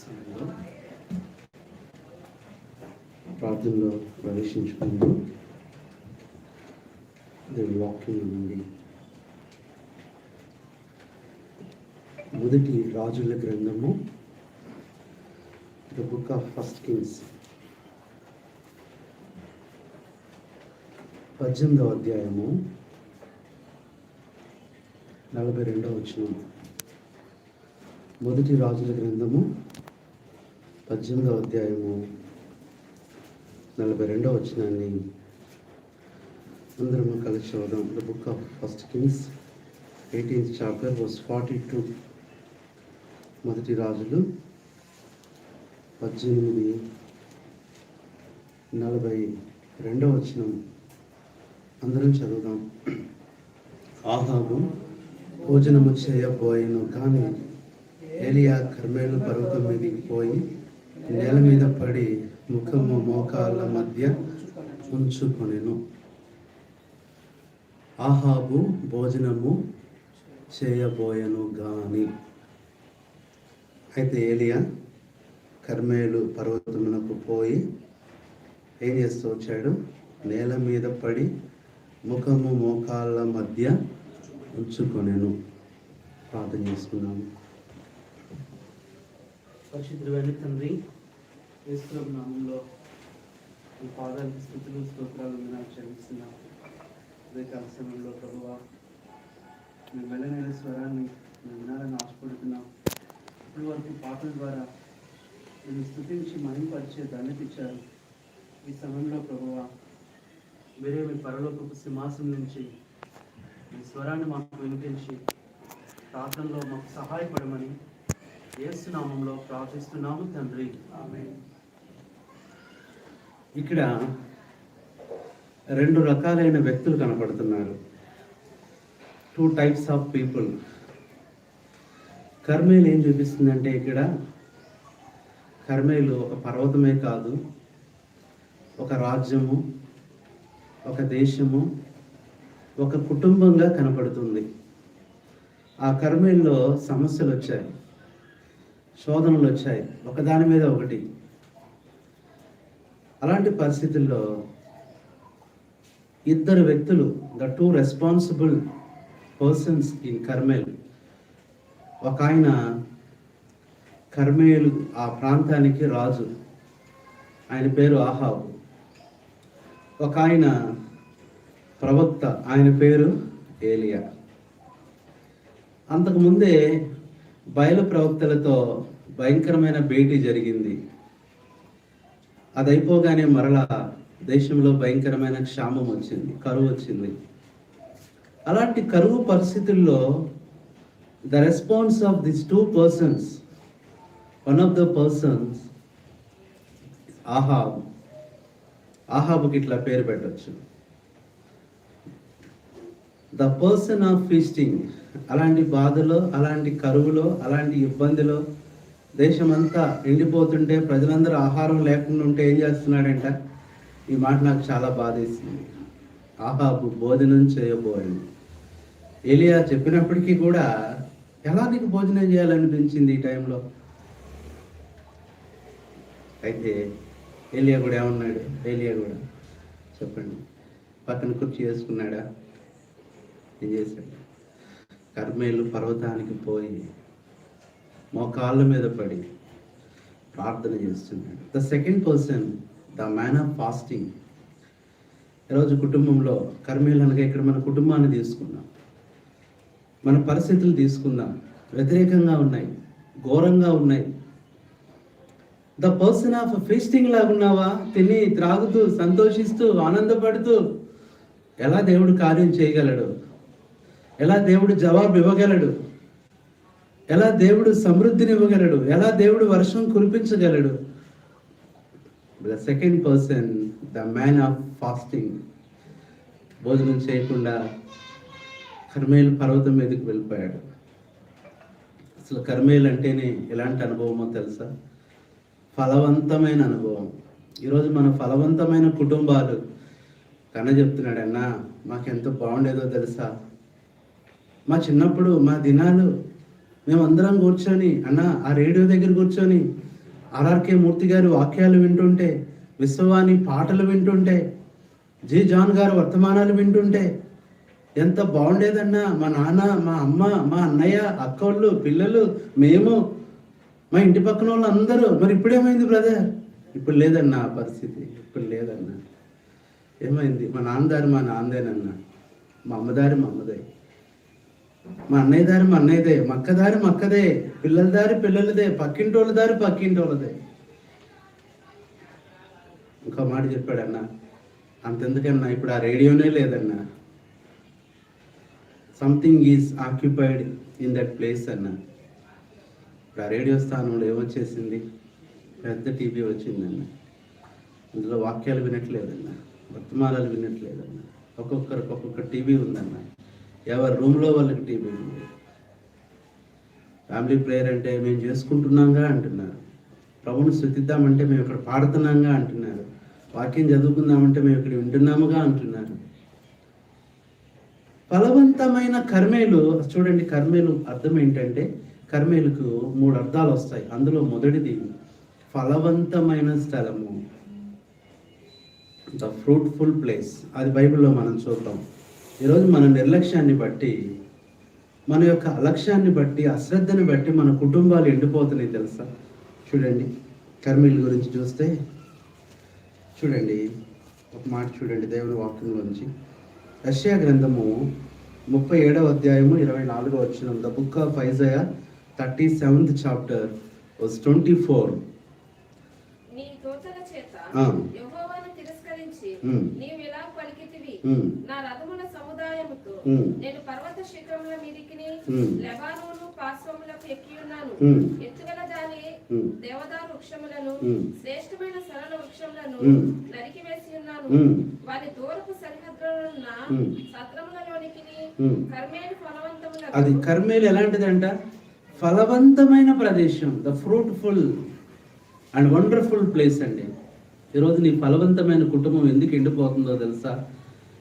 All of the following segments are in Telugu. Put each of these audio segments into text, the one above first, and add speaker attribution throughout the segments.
Speaker 1: సమయంలో ప్రార్థనలో ప్రవేశించుకుంటూ దేవుని వాక్యం నుండి మొదటి రాజుల గ్రంథము, the book of first kings, 18వ అధ్యాయము 42వ వచనం. మొదటి రాజుల గ్రంథము 18వ అధ్యాయము 42వ వచనాన్ని అందరము కలిసి చదువుదాం. The book of first Kings 18th chapter verse 42. మొదటి రాజులు 18:42వ వచనం అందరం చదువుదాం. ఆహాబు భోజనము చేయబోయెను, కానీ ఏలియా కర్మేలు పర్వతం మీదకి పోయి నేల మీద పడి ముఖము మోకాళ్ళ మధ్య ఉంచుకొనెను. ఆహాబు భోజనము చేయబోయెను గాని. అయితే ఏలియా కర్మేలు పర్వతమునకు పోయి ఏం చేస్తూ వచ్చాడు? నేల మీద పడి ముఖము మోకాళ్ళ మధ్య ఉంచుకొనెను. ప్రార్థన చేసుకున్నాము.
Speaker 2: పరిశుద్ధుడైన తండ్రి, యేసు నామములో మీ పాదాలకు స్తుతులు స్తోత్రాలు నాకు చెల్లిస్తున్నాం. ఉదయకాల సమయంలో ప్రభువా, మేము మెల్లనైన స్వరాన్ని మేము వినాలని ఆశపడుతున్నాం. ఇప్పటి వరకు పాటల ద్వారా మేము స్తుతించి మహింపరిచే ధన్యత ఇచ్చారు. ఈ సమయంలో ప్రభువా, మీరే మీ పరలోకపు సింహాసనం నుంచి మీ స్వరాన్ని మాకు వినిపించి ప్రార్థనలో మాకు సహాయపడమని యేసు నామములో ప్రార్థిస్తున్నాము తండ్రి, ఆమేన్.
Speaker 1: ఇక్కడ రెండు రకాలైన వ్యక్తులు కనపడుతున్నారు. 2 types ఆఫ్ పీపుల్. కర్మేలు ఏం చూపిస్తుందంటే, ఇక్కడ కర్మేలు ఒక పర్వతమే కాదు, ఒక రాజ్యము, ఒక దేశము, ఒక కుటుంబంగా కనపడుతుంది. ఆ కర్మేల్లో సమస్యలు వచ్చాయి, శోధనలు వచ్చాయి, ఒకదాని మీద ఒకటి. అలాంటి పరిస్థితుల్లో ఇద్దరు వ్యక్తులు, the 2 responsible persons in Carmel. ఒక ఆయన కర్మేలు ఆ ప్రాంతానికి రాజు, ఆయన పేరు ఆహాబు. ఒక ఆయన ప్రవక్త, ఆయన పేరు ఏలియా. అంతకుముందే బయలు ప్రవక్తలతో భయంకరమైన భేటీ జరిగింది. అది అయిపోగానే మరలా దేశంలో భయంకరమైన క్షామం వచ్చింది, కరువు వచ్చింది. అలాంటి కరువు పరిస్థితుల్లో the response of this 2 persons, one of the persons Ahab. ఆహాబుకి ఇట్లా పేరు పెట్టచ్చు, ద పర్సన్ ఆఫ్ ఫీస్టింగ్. అలాంటి బాధలో, అలాంటి కరువులో, అలాంటి ఇబ్బందిలో దేశమంతా ఎండిపోతుంటే, ప్రజలందరూ ఆహారం లేకుండా ఉంటే ఏం చేస్తున్నాడంట? ఈ మాట నాకు చాలా బాధేసింది. ఆహాబు భోజనం చేయబోయింది. ఏలియా చెప్పినప్పటికీ కూడా ఎలా నీకు భోజనం చేయాలనిపించింది ఈ టైంలో? అయితే ఏలియా కూడా ఏమన్నాడు? ఏలియా కూడా చెప్పండి, పక్కన కుర్చీ వేసుకున్నాడా? ఏం చేశాడు? కర్మేలు పర్వతానికి పోయి మోకాళ్ళ మీద పడి ప్రార్థన చేస్తున్నాడు. The second person, the man of fasting. ఈరోజు కుటుంబంలో కర్మేలు అనగా ఇక్కడ మన కుటుంబాన్ని తీసుకుందాం, మన పరిస్థితులు తీసుకుందాం. వ్యతిరేకంగా ఉన్నాయి, ఘోరంగా ఉన్నాయి. ద పర్సన్ ఆఫ్ ఫీస్టింగ్ లాగున్నావా? తిని త్రాగుతూ సంతోషిస్తూ ఆనందపడుతూ ఎలా దేవుడు కార్యం చేయగలడు? ఎలా దేవుడు జవాబు ఇవ్వగలడు? ఎలా దేవుడు సమృద్ధిని ఇవ్వగలడు? ఎలా దేవుడు వర్షం కురిపించగలడు? The second person, the man of fasting, భోజనం చేయకుండా కర్మేలు పర్వతం మీదకి వెళ్ళిపోయాడు. అసలు కర్మేలు అంటేనే ఎలాంటి అనుభవమో తెలుసా? ఫలవంతమైన అనుభవం. ఈరోజు మన ఫలవంతమైన కుటుంబాలు కన్న చెప్తున్నాడు, అన్నా మాకెంత బాగుండేదో తెలుసా? మా చిన్నప్పుడు మా దినాలు మేమందరం కూర్చొని, అన్న ఆ రేడియో దగ్గర కూర్చొని ఆర్ఆర్కే మూర్తి గారి వాక్యాలు వింటుంటే, విశ్వవాణి పాటలు వింటుంటే, జి జాన్ గారు వర్తమానాలు వింటుంటే ఎంత బాగుండేదన్నా. మా నాన్న, మా అమ్మ, మా అన్నయ్య, అక్కోళ్ళు, పిల్లలు, మేము, మా ఇంటి పక్కన వాళ్ళు అందరూ. మరి ఇప్పుడేమైంది బ్రదర్? ఇప్పుడు లేదన్నా ఆ పరిస్థితి, ఇప్పుడు లేదన్నా. ఏమైంది? మా నాన్నదారి మా నాన్నదేనన్నా, మా అమ్మదారి మా అమ్మదే, మా అన్నయ్య దారి మా అన్నయ్యదే, మా అక్క దారి మా అక్కదే, పిల్లల దారి పిల్లలదే, పక్కింటోళ్ళ దారి పక్కింటోళ్ళదే. ఇంకో మాట చెప్పాడన్నా, అంతెందుకన్నా ఇప్పుడు ఆ రేడియోనే లేదన్నా. Something is occupied in that place అన్నా. ఇప్పుడు ఆ రేడియో స్థానంలో ఏమొచ్చేసింది? పెద్ద టీవీ వచ్చిందన్న. అందులో వాక్యాలు వినట్లేదన్న, వర్తమానాలు వినట్లేదన్న. ఒక్కొక్కరికి ఒక్కొక్క టీవీ ఉందన్న. ఎవరి రూమ్లో వాళ్ళకి టీవీ ఉంది. ఫ్యామిలీ ప్రేయర్ అంటే మేము చేసుకుంటున్నాంగా అంటున్నారు. ప్రభుని స్తుతిద్దామంటే మేము ఇక్కడ పాడుతున్నాంగా అంటున్నారు. వాక్యం చదువుకుందామంటే మేము ఇక్కడ వింటున్నాముగా అంటున్నారు. ఫలవంతమైన కర్మేలు. చూడండి, కర్మేలు అర్థం ఏంటంటే, కర్మేలుకు 3 అర్థాలు వస్తాయి. అందులో మొదటిది ఫలవంతమైన స్థలము, ద ఫ్రూట్ఫుల్ ప్లేస్. అది బైబిల్లో మనం చూద్దాం. ఈరోజు మన నిర్లక్ష్యాన్ని బట్టి, మన యొక్క అలక్ష్యాన్ని బట్టి, అశ్రద్ధని బట్టి మన కుటుంబాలు ఎండిపోతున్నాయి తెలుసా. చూడండి, కర్మేలు గురించి చూస్తే చూడండి, ఒక మాట చూడండి దేవుని వాక్యంలోంచి. యెషయా గ్రంథము 37వ అధ్యాయము 24వ వచనం. The book of Isaiah 37th chapter verse 24.
Speaker 3: నీ దూతల చేత యెహోవాను తిరస్కరించి నీవు ఇలా పలికితివి, నా రథముల సముదాయముతో నేను పర్వత శిఖరముల మీదికిని లెబానోను పార్శ్వములకు ఎక్కియున్నాను. ఎత్తుగల దాని దేవదారు వృక్షములను, శ్రేష్టమైన సరళ వృక్షములను నరికివేసి ఉన్నాను. వారి దూరపు సరిహద్దులున్న సత్రములలోనికి కర్మేలు ఫలవంతముల.
Speaker 1: అది కర్మేలు ఎలాంటిదంట? ఫలవంతమైన ప్రదేశం, the fruitful and wonderful place అండి. ఈరోజు నీ ఫలవంతమైన కుటుంబం ఎందుకు ఎండిపోతుందో తెలుసా?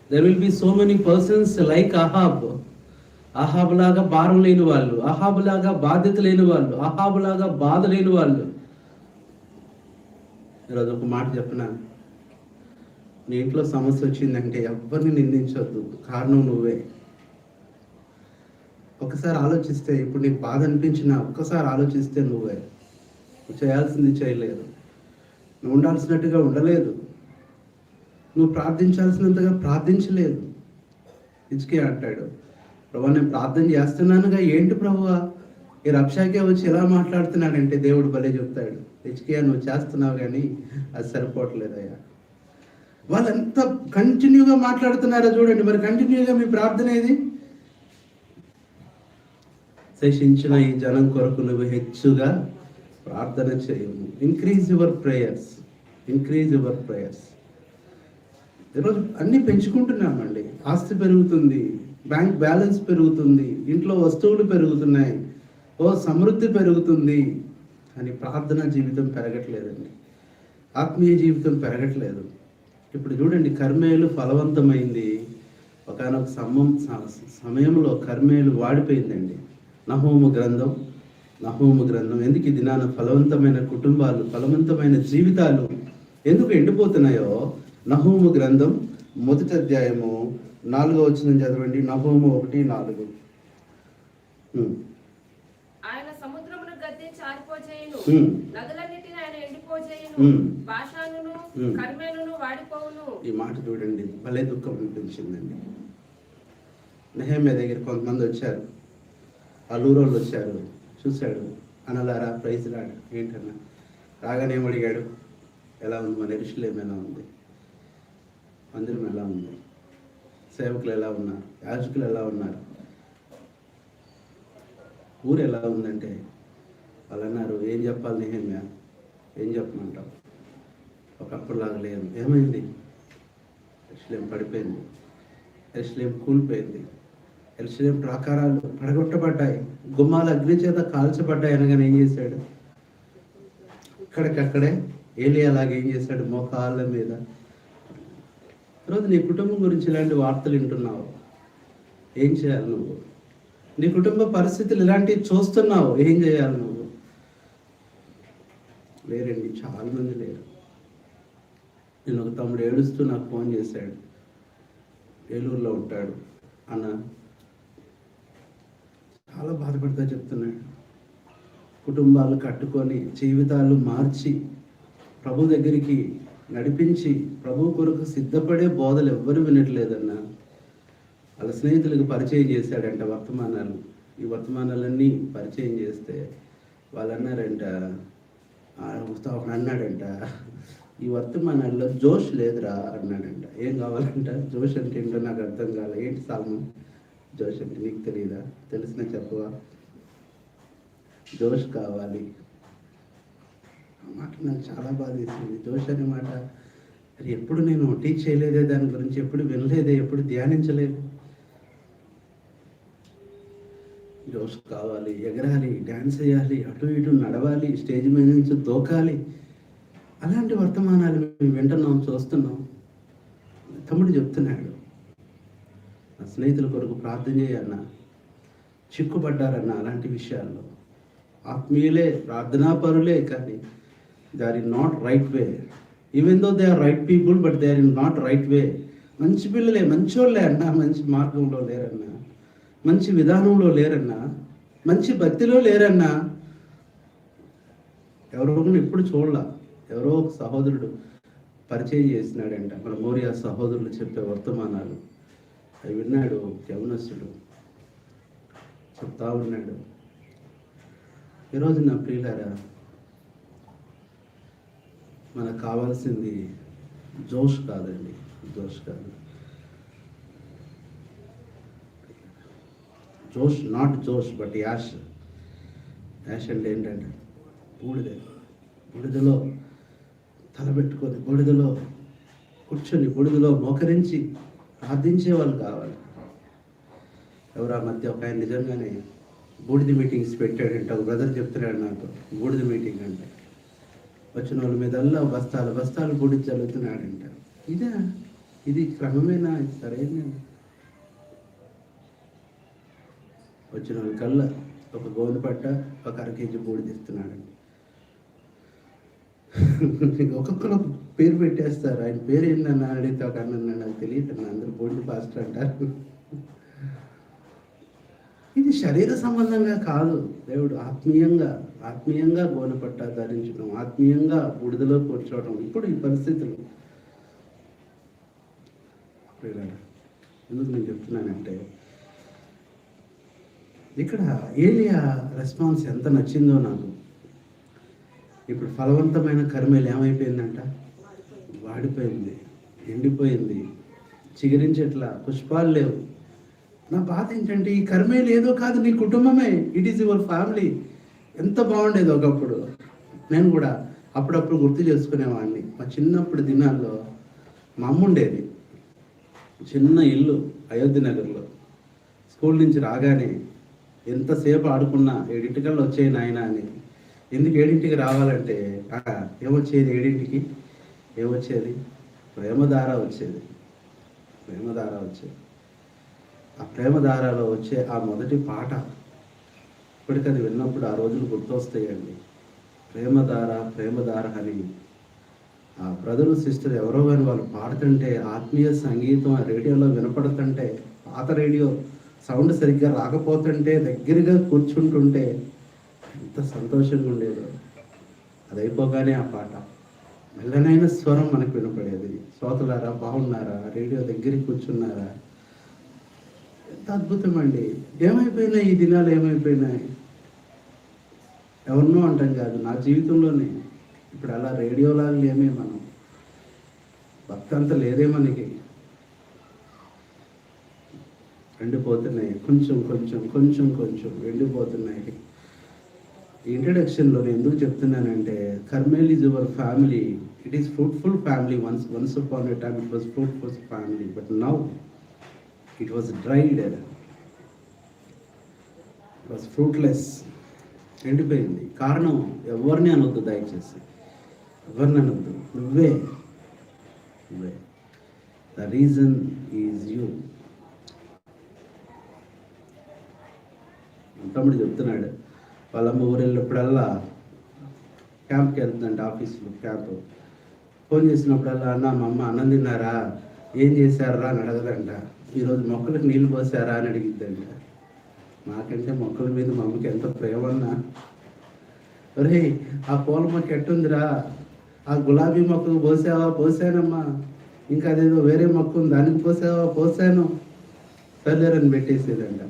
Speaker 1: There will be so many persons like Ahab. Ahab లాగా భారం లేని వాళ్ళు, అహాబ్ లాగా బాధ్యత లేని వాళ్ళు, అహాబ్ లాగా బాధ లేని వాళ్ళు. ఈరోజు ఒక మాట చెప్పనా, నీ ఇంట్లో సమస్య వచ్చిందంటే ఎవరిని నిందించవద్దు, కారణం నువ్వే. ఒకసారి ఆలోచిస్తే, ఇప్పుడు నీకు బాధ అనిపించినా ఒక్కసారి ఆలోచిస్తే నువ్వే. నువ్వు చేయాల్సింది చేయలేదు, నువ్వు ఉండాల్సినట్టుగా ఉండలేదు, నువ్వు ప్రార్థించాల్సినంతగా ప్రార్థించలేదు. హిజ్కియా అంటాడు, ప్రభు నేను ప్రార్థన చేస్తున్నానుగా, ఏంటి ప్రభువా ఈ రక్షాకే వచ్చి ఎలా మాట్లాడుతున్నాడంటే దేవుడు భలే చెప్తాడు, హిజ్కియా నువ్వు చేస్తున్నావు కానీ అది సరిపోవట్లేదయ్యా. వాళ్ళు ఎంత కంటిన్యూగా మాట్లాడుతున్నారో చూడండి. మరి కంటిన్యూగా మీ ప్రార్థన ఏది? శేషించిన ఈ జనం కొరకు నువ్వు హెచ్చుగా ప్రార్థన చేయము. Increase your prayers, increase your prayers. ఈరోజు అన్నీ పెంచుకుంటున్నామండి. ఆస్తి పెరుగుతుంది, బ్యాంక్ బ్యాలెన్స్ పెరుగుతుంది, ఇంట్లో వస్తువులు పెరుగుతున్నాయి, సమృద్ధి పెరుగుతుంది, కానీ ప్రార్థన జీవితం పెరగట్లేదండి, ఆత్మీయ జీవితం పెరగట్లేదు. ఇప్పుడు చూడండి, కర్మేలు ఫలవంతమైంది. ఒకనొక సమయంలో కర్మేలు వాడిపోయిందండి. నహూము గ్రంథం ఎందుకు ఈ దినాన ఫలవంతమైన కుటుంబాలు, ఫలవంతమైన జీవితాలు ఎందుకు ఎండిపోతున్నాయో నహూము గ్రంథం 1వ అధ్యాయము 4వ వచనం చదవండి. నహూము 1:4.
Speaker 3: ఆయన సముద్రమును గద్ది చారిపోజేయును, నదులన్నిటిని ఆయన ఎండిపోజేయును, బాషానును కర్మేలును వాడిపోవును. ఈ మాట
Speaker 1: చూడండి, భలే దుఃఖం అనిపించిందండి. నెహెమ్యా దగ్గర కొంతమంది వచ్చారు, అల్లూరోళ్ళు వచ్చారు, చూశాడు. అనలారా ప్రైజ్ రాడు ఏంటన్నా, రాగానే అడిగాడు, ఎలా ఉంది మన యెరూషలేము, ఎలా ఉంది మందిరం, ఎలా ఉంది, సేవకులు ఎలా ఉన్నారు, యాజకులు ఎలా ఉన్నారు, ఊరు ఎలా ఉందంటే వాళ్ళు అన్నారు, ఏం చెప్పాలి నెహెమ్యా, ఏం చెప్పమంటావు, ఒకప్పుడులాగా లేదు. ఏమైంది? యెరూషలేం పడిపోయింది, యెరూషలేం కూలిపోయింది, యెరూషలేం ప్రాకారాలు పడగొట్టబడ్డాయి, గుమ్మాలు అగ్ని చేత కాల్చబడ్డాయి అనగానే ఏం చేశాడు? ఇక్కడికక్కడే ఏలియా అలాగే ఏం చేశాడు? మోకాళ్ళ మీద. ఈరోజు నీ కుటుంబం గురించి ఇలాంటి వార్తలు వింటున్నావు, ఏం చేయాలి నువ్వు? నీ కుటుంబ పరిస్థితులు ఇలాంటివి చూస్తున్నావు, ఏం చేయాలి నువ్వు? లేరండి, చాలామంది లేరు. నేను ఒక తమ్ముడు ఏడుస్తూ నాకు ఫోన్ చేశాడు, ఏలూరులో ఉంటాడు. అన్న చాలా బాధపడతా చెప్తున్నాడు, కుటుంబాలు కట్టుకొని జీవితాలు మార్చి ప్రభు దగ్గరికి నడిపించి ప్రభు కొరకు సిద్ధపడే బోధలు ఎవ్వరు వినట్లేదన్న. వాళ్ళ స్నేహితులకు పరిచయం చేశాడంట వర్తమానాలు. ఈ వర్తమానాలన్నీ పరిచయం చేస్తే వాళ్ళు అన్నారంట, ఒకడు అన్నాడంట, ఈ వర్తమానాల్లో జోష్ లేదురా అన్నాడంట. ఏం కావాలంట? జోష్ అంటే ఏంటో నాకు అర్థం కాలే. ఏంటి సాల్మన్ జోష్ అంటే? నీకు తెలియదా? తెలిసిన చెప్పవా? జోష్ కావాలి. ఆ మాట నాకు చాలా బాధ వేసింది. జోష్ అనే మాట అది ఎప్పుడు నేను టీచ్ చేయలేదే, దాని గురించి ఎప్పుడు వినలేదే, ఎప్పుడు ధ్యానించలేదు. జోష్ కావాలి, ఎగరాలి, డ్యాన్స్ చేయాలి, అటు ఇటు నడవాలి, స్టేజ్ మీద నుంచి దూకాలి. అలాంటి వర్తమానాలు మేము వింటున్నాం, చూస్తున్నాం. తమ్ముడు చెప్తున్నాడు, నా స్నేహితుల కొరకు ప్రార్థన చేయన్న, చిక్కుపడ్డారన్న అలాంటి విషయాల్లో. ఆత్మీయులే, ప్రార్థనాపరులే, కానీ they are in not right way. Even though they are right people, but they are in not right way. మంచి పిల్లలే, మంచోళ్ళే అన్న, మంచి మార్గంలో లేరన్నా, మంచి విధానంలో లేరన్నా, మంచి భక్తిలో లేరన్నా. ఎవరో ఎప్పుడు చూడాల. ఎవరో ఒక సహోదరుడు పరిచయం చేసినాడంట, మన మోరియా సహోదరులు చెప్పే వర్తమానాలు అవి విన్నాడు. యవనస్తుడు చెప్తా ఉన్నాడు. ఈరోజు నా ప్రియులారా, మనకు కావాల్సింది జోష్ కాదండి, జోష్ కాదు. జోష్, నాట్ జోష్, బట్ యాష్. యాష్ అంటే ఏంటంటే బూడిద. బూడిదలో తలబెట్టుకొని, బూడిదలో కూర్చొని, బూడిదలో మోకరించి ప్రార్థించే వాళ్ళు కావాలి. ఎవరు ఆ మధ్య ఒక ఆయన నిజంగానే బూడిద మీటింగ్స్ పెట్టాడంట. ఒక బ్రదర్ చెప్తున్నాడు నాకు, బూడిద మీటింగ్ అంటే వచ్చిన వాళ్ళ మీదల్లా బస్తాలు బస్తాలు బూడిద చల్లుతున్నాడంట. ఇది క్రమమేనా? సరైన వచ్చిన వాళ్ళకల్లా ఒక గోను పట్ట, ఒక 1/2 కేజీ బూడిద ఇస్తున్నాడండి. ఒక్కొక్కరు ఒక పేరు పెట్టేస్తారు. ఆయన పేరు ఏంటన్నా అడిగితే ఒక అన్న, నాకు తెలియదు అన్న, అందరూ బూడిద పాస్టర్ అంటారు. ఇది శరీర సంబంధంగా కాదు. దేవుడు ఆత్మీయంగా గోనపట్ట ధరించడం, ఆత్మీయంగా బూడిదలో కూర్చోవడం. ఇప్పుడు ఈ పరిస్థితులు ఎందుకు నేను చెప్తున్నానంటే, ఇక్కడ ఏలియా రెస్పాన్స్ ఎంత నచ్చిందో నాకు. ఇప్పుడు ఫలవంతమైన కర్మేలు ఏమైపోయిందంట? వాడిపోయింది, ఎండిపోయింది, చిగురించేట్లా, పుష్పాలు లేవు. నా బాధ ఏంటంటే, ఈ కర్మేలు ఏదో కాదు, నీ కుటుంబమే, ఇట్ ఈస్ యువర్ ఫ్యామిలీ. ఎంత బాగుండేది ఒకప్పుడు. నేను కూడా అప్పుడప్పుడు గుర్తు చేసుకునేవాడిని. మా చిన్నప్పుడు దినాల్లో మా అమ్మ ఉండేది, చిన్న ఇల్లు అయోధ్య నగర్లో. స్కూల్ నుంచి రాగానే ఎంతసేపు ఆడుకున్నా 7 వచ్చేయి నాయన అని. ఎందుకు 7 రావాలంటే, ఏమొచ్చేది 7? ఏమొచ్చేది? ప్రేమధార వచ్చేది. ఆ ప్రేమధారలో వచ్చే ఆ మొదటి పాట ఇప్పటికీ అది విన్నప్పుడు ఆ రోజులు గుర్తొస్తాయండి. ప్రేమధార అని ఆ బ్రదరు సిస్టర్ ఎవరో కానీ వాళ్ళు పాడుతుంటే, ఆత్మీయ సంగీతం ఆ రేడియోలో వినపడుతుంటే, పాత రేడియో సౌండ్ సరిగ్గా రాకపోతుంటే దగ్గరగా కూర్చుంటుంటే ఎంత సంతోషంగా ఉండేదో. అది అయిపోగానే ఆ పాట మెల్లనైన స్వరం మనకు వినపడేది. శ్రోతలారా, బాగున్నారా? రేడియో దగ్గరికి కూర్చున్నారా? ఎంత అద్భుతం అండి. ఏమైపోయినాయి ఈ దినాలు? ఏమైపోయినాయి? ఎవరినో అంటాం కాదు, నా జీవితంలోనే ఇప్పుడు అలా రేడియోలాగా లేమే మనం. భక్తి అంత లేదే మనకి. ఎండిపోతున్నాయి, కొంచెం ఎండిపోతున్నాయి. ఈ ఇంట్రడక్షన్లో నేను ఎందుకు చెప్తున్నానంటే, Carmel is your family. It is fruitful family. Once upon a time it was fruitful family, but now it was dried, it was fruitless. ఎండిపోయింది. కారణం ఎవరిని అనొద్దు, దయచేసి ఎవరిని అనొద్దు, నువ్వే. The reason is you. తమ్ముడు చెప్తున్నాడు, వాళ్ళమ్మ ఊరు వెళ్ళినప్పుడల్లా క్యాంప్కి వెళ్తుందంట, ఆఫీస్లో క్యాంప్. ఫోన్ చేసినప్పుడల్లా అన్న మా అమ్మ అన్నం తిన్నారా, ఏం చేశారా అని అడగదంట. ఈరోజు మొక్కలకు నీళ్ళు పోసారా అని అడిగిద్దంట. నాకంటే మొక్కల మీద మా అమ్మకి ఎంత ప్రేమన్నా. ఒరే ఆ పూల మొక్క ఎట్టుందిరా, ఆ గులాబీ మొక్కకు పోసావా, పోసానమ్మా. ఇంకా అదేదో వేరే మొక్క ఉంది దానికి పోసావా, పోసాను, సర్లేరని పెట్టేసేదంట.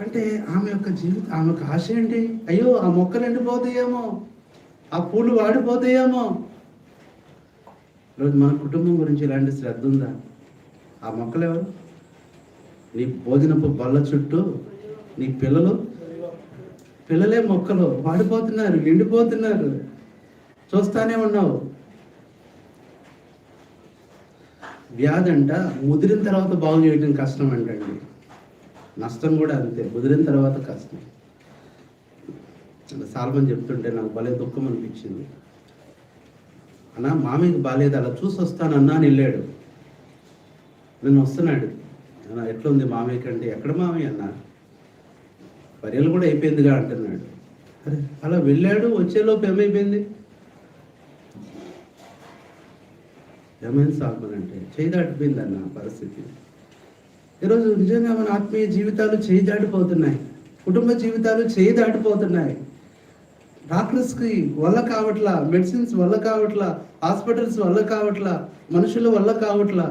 Speaker 1: అంటే ఆమె యొక్క జీవితం, ఆమె యొక్క ఆశ ఏంటి? అయ్యో ఆ మొక్కలు ఎండిపోతాయేమో, ఆ పూలు వాడిపోతాయేమో. ఈరోజు మన కుటుంబం గురించి ఇలాంటి శ్రద్ధ ఉందా? ఆ మొక్కలు ఎవరు? నీ భోజనపు బల్ల చుట్టూ నీ పిల్లలే మొక్కలు, వాడిపోతున్నారు, ఎండిపోతున్నారు, చూస్తానే ఉన్నావు. వ్యాధి అంట ముదిరిన తర్వాత బాగు చేయడం కష్టం అంటండి. నష్టం కూడా అంతే, ముదిరిన తర్వాత కష్టం. సాల్మన్ చెప్తుంటే నాకు భలే దుఃఖం అనిపించింది. అన్నా మామయ్యకి బాగాలేదు, అలా చూసి వస్తానన్నా అని వెళ్ళాడు. నేను వస్తున్నాడు, అన్నా ఎట్లుంది మామయ్యకి అంటే, ఎక్కడ మామయ్య అన్న, పర్యలు కూడా అయిపోయిందిగా అంటున్నాడు. అరే అలా వెళ్ళాడు, వచ్చేలోపు ఏమైపోయింది? ఏమైంది సాల్మన్ అంటే, చేయి దాటిపోయింది అన్న పరిస్థితి. ఈరోజు నిజంగా మన ఆత్మీయ జీవితాలు చేయి దాటిపోతున్నాయి, కుటుంబ జీవితాలు చేయి దాటిపోతున్నాయి. డాక్టర్స్కి వల్ల కావట్లా, మెడిసిన్స్ వల్ల కావట్లా, హాస్పిటల్స్ వల్ల కావట్లా, మనుషుల వల్ల కావట్లా.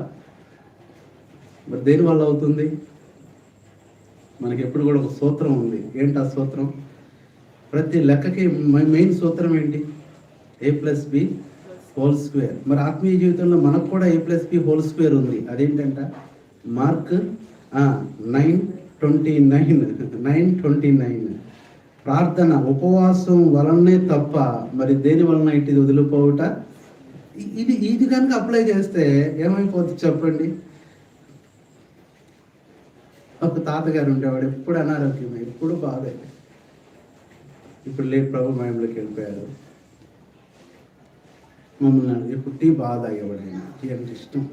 Speaker 1: మరి దేని వల్ల అవుతుంది? మనకి ఎప్పుడు కూడా ఒక సూత్రం ఉంది. ఏంటి ఆ సూత్రం? ప్రతి లెక్కకి మెయిన్ సూత్రం ఏంటి? A+B whole square. మరి ఆత్మీయ జీవితంలో మనకు కూడా A+B హోల్ స్క్వేర్ ఉంది. అదేంటంట? మార్క్ 9:29. ప్రార్థన ఉపవాసం వలనే తప్ప మరి దేని వలన ఇటు వదిలిపోవుట. ఇది కనుక అప్లై చేస్తే ఏమైపోతుంది చెప్పండి? ఒక తాతగారు ఉండేవాడు, ఎప్పుడు అనారోగ్యమే, ఎప్పుడు బాధే. ఇప్పుడు లేదు, ప్రభు మయంలోకి వెళ్ళిపోయారు. మమ్మల్ని ఎప్పుడు టీ బాగా తాగేవాడు. ఆయన టీ అంటే ఇష్టం.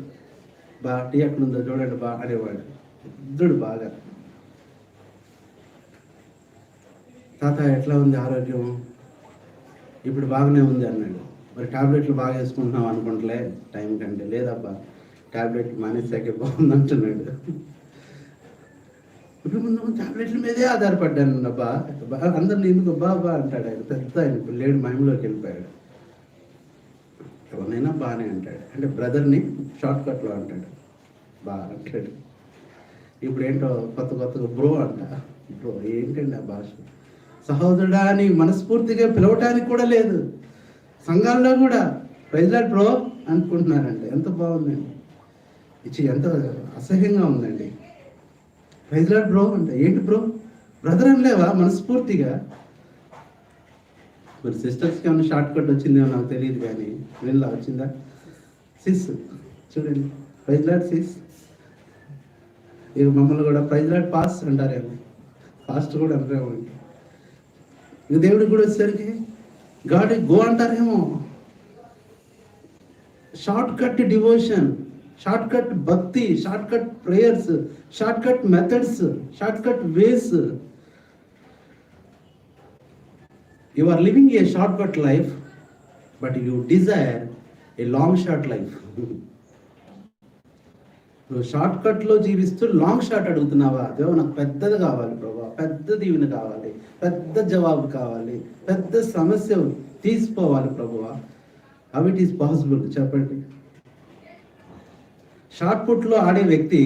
Speaker 1: టీ ఎక్కడ ఉందో చూడండి బా అనేవాడు. ఇద్దడు బాగా. తాత ఎట్లా ఉంది ఆరోగ్యం? ఇప్పుడు బాగానే ఉంది అన్నాడు. మరి టాబ్లెట్లు బాగా వేసుకుంటున్నాం అనుకుంటలే టైం కంటే. లేదబ్బా, టాబ్లెట్ మానేసాకే బాగుంది అంటున్నాడు. ఇప్పుడు ముందు టాబ్లెట్ల మీదే ఆధారపడ్డాను అబ్బా, అందరిని ఎందుకు బాబా అంటాడు ఆయన. పెద్ద ఆయన ఇప్పుడు లేడు, మహిమలోకి వెళ్ళిపోయాడు. ఎవరినైనా బాగానే అంటాడు. అంటే బ్రదర్ని షార్ట్ కట్లో అంటాడు, బా అంటాడు. ఇప్పుడు ఏంటో కొత్తగా బ్రో అంట. బ్రో ఏంటండి ఆ భాష? సహోదరుడా అని మనస్ఫూర్తిగా పిలవటానికి కూడా లేదు. సంఘాల్లో కూడా ప్రైజ్ లార్డ్ బ్రో అనుకుంటున్నారంటే ఎంత బాగుందండి. ఎంత అసహ్యంగా ఉందండి. ప్రైజ్ లార్డ్ బ్రో అంటే ఏంటి బ్రో? బ్రదర్ అని లేవా మనస్ఫూర్తిగా? మరి సిస్టర్స్కి ఏమన్నా షార్ట్ కట్ వచ్చిందేమో నాకు తెలియదు, కానీ వీళ్ళ వచ్చిందా? సిస్ చూడండి, ప్రైజ్ లార్డ్ సిస్. ఇక మమ్మల్ని కూడా ప్రైజ్ లార్డ్ పాస్ అంటారేమో, ఫాస్ట్ కూడా అంటారేమో. ఇక దేవుడికి కూడా వచ్చేసరికి గాడ్ గో అంటారేమో. Shortcut devotion, shortcut భక్తి, shortcut prayers, shortcut methods, shortcut ways. You are living a shortcut life, but you desire a long short life. నువ్వు షార్ట్ కట్లో జీవిస్తూ లాంగ్ షాట్ అడుగుతున్నావా? దేవా నాకు పెద్దది కావాలి ప్రభా, పెద్ద దీవెన కావాలి, పెద్ద జవాబు కావాలి, పెద్ద సమస్య తీసిపోవాలి ప్రభువా. హౌ ఇట్ ఈస్ పాసిబుల్ చెప్పండి? షార్ట్ పుట్లో ఆడే వ్యక్తి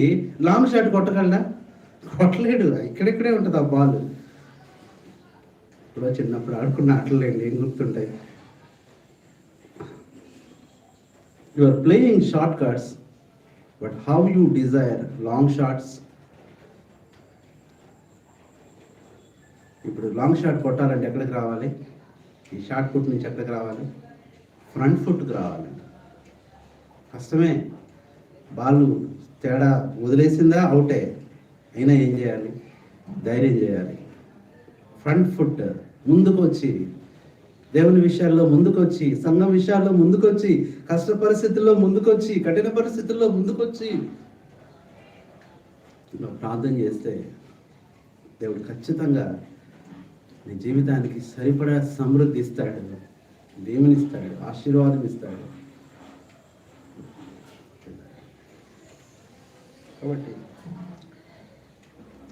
Speaker 1: లాంగ్ షాట్ కొట్టగలడా? కొట్టలేడు. ఇక్కడెక్కడే ఉంటుంది ఆ బాల్. ఇప్పుడు చిన్నప్పుడు ఆడుకున్న ఆటలేండి, ఏం గుర్తుంటాయి? You are playing short cuts, but how you desire long shots. ఇప్పుడు లాంగ్ షాట్ కొట్టాలంటే ఎక్కడికి రావాలి? ఈ షార్ట్ పుట్ నుంచి ఎక్కడికి రావాలి? ఫ్రంట్ ఫుట్కి రావాలి. కష్టమే. బాల్ తేడా వదిలేసిందా అవుటే, అయినా ఏం చేయాలి? ధైర్యం చేయాలి. ఫ్రంట్ ఫుట్ ముందుకు వచ్చి, దేవుని విషయాల్లో ముందుకొచ్చి, సంఘం విషయాల్లో ముందుకొచ్చి, కష్ట పరిస్థితుల్లో ముందుకొచ్చి, కఠిన పరిస్థితుల్లో ముందుకొచ్చి ప్రార్థన చేస్తే దేవుడు ఖచ్చితంగా నీ జీవితానికి సరిపడా సమృద్ధి ఇస్తాడు. దేవునిస్తాడు, ఆశీర్వాదం ఇస్తాడు. కాబట్టి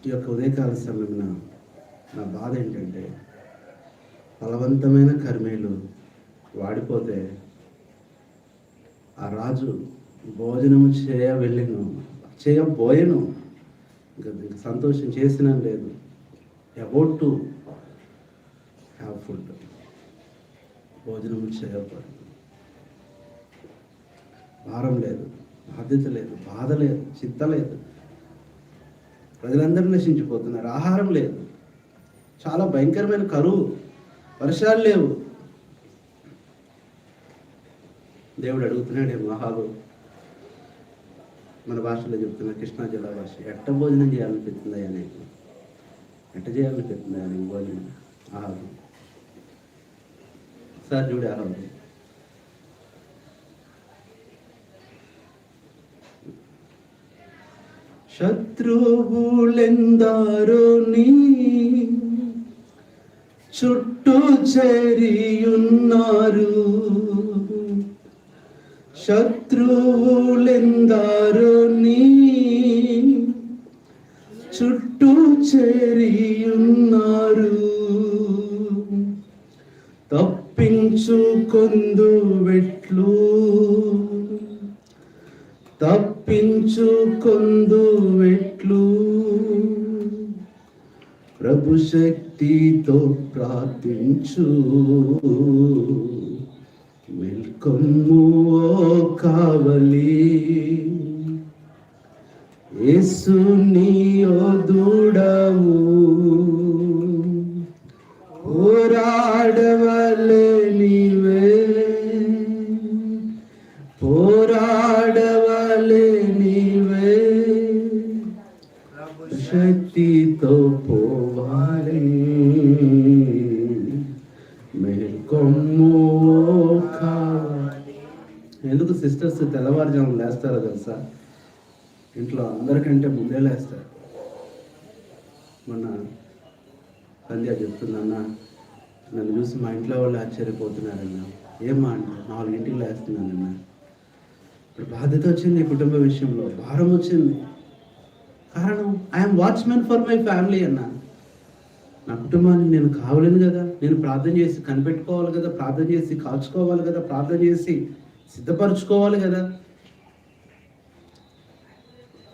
Speaker 1: ఈ యొక్క ఉదయకాల సమయంలో నా బాధ ఏంటంటే, బలవంతమైన కర్మేలు వాడిపోతే ఆ రాజు భోజనం చేయబోయెను, ఇంకా సంతోషం చేసినా లేదు. అబౌట్ టు హ్యావ్ ఫుడ్, భోజనం చేయబోయే, భారం లేదు, బాధ్యత లేదు, బాధ లేదు, చింత లేదు. ప్రజలందరూ నశించిపోతున్నారు, ఆహారం లేదు, చాలా భయంకరమైన కరువు, వర్షాలు లేవు. దేవుడు అడుగుతున్నాడే మహాలు, మన భాషలో చెప్తున్నా, కృష్ణా జిల్లా భాష, ఎట్ట భోజనం చేయాలనిపిస్తుందా నీకు? ఎట్ట చేయాలనిపిస్తుందా నీకు భోజనం, ఆహారం? సార్ చూడే ఆహారం. శత్రువులెందరో నీ చుట్టూ చేరియున్నారు, శత్రువులెందరో నీ చుట్టూ చేరియున్నారు. తప్పించుకొందు వెట్లు, తప్పించుకొందు వెట్లు, ప్రభు శక్తితో ప్రార్థించు. మెల్కొమ్ము ఓ కావలి, యేసు నీ యోధుడవు, పోరాడవలే నీవే, పోరాడవలే నీవే, శక్తితో పోవాలి. మేల్కొమ్ము కావాలి. ఎందుకు సిస్టర్స్ తెల్లవారుజాము లేస్తారో తెలుసా? ఇంట్లో అందరికంటే ముందే లేస్తారు. మొన్న సంధ్య చెప్తుందన్న, నన్ను చూసి మా ఇంట్లో వాళ్ళు ఆశ్చర్యపోతున్నారన్న. ఏమా అంటే 4 లేస్తున్నానన్న. ఇప్పుడు బాధ్యత వచ్చింది, కుటుంబ విషయంలో భారం వచ్చింది. కారణం, I'm watchman for my family అన్న. నా కుటుంబాన్ని నేను కావలేను కదా, నేను ప్రార్థన చేసి కనిపెట్టుకోవాలి కదా, ప్రార్థన చేసి కాల్చుకోవాలి కదా, ప్రార్థన చేసి సిద్ధపరచుకోవాలి కదా.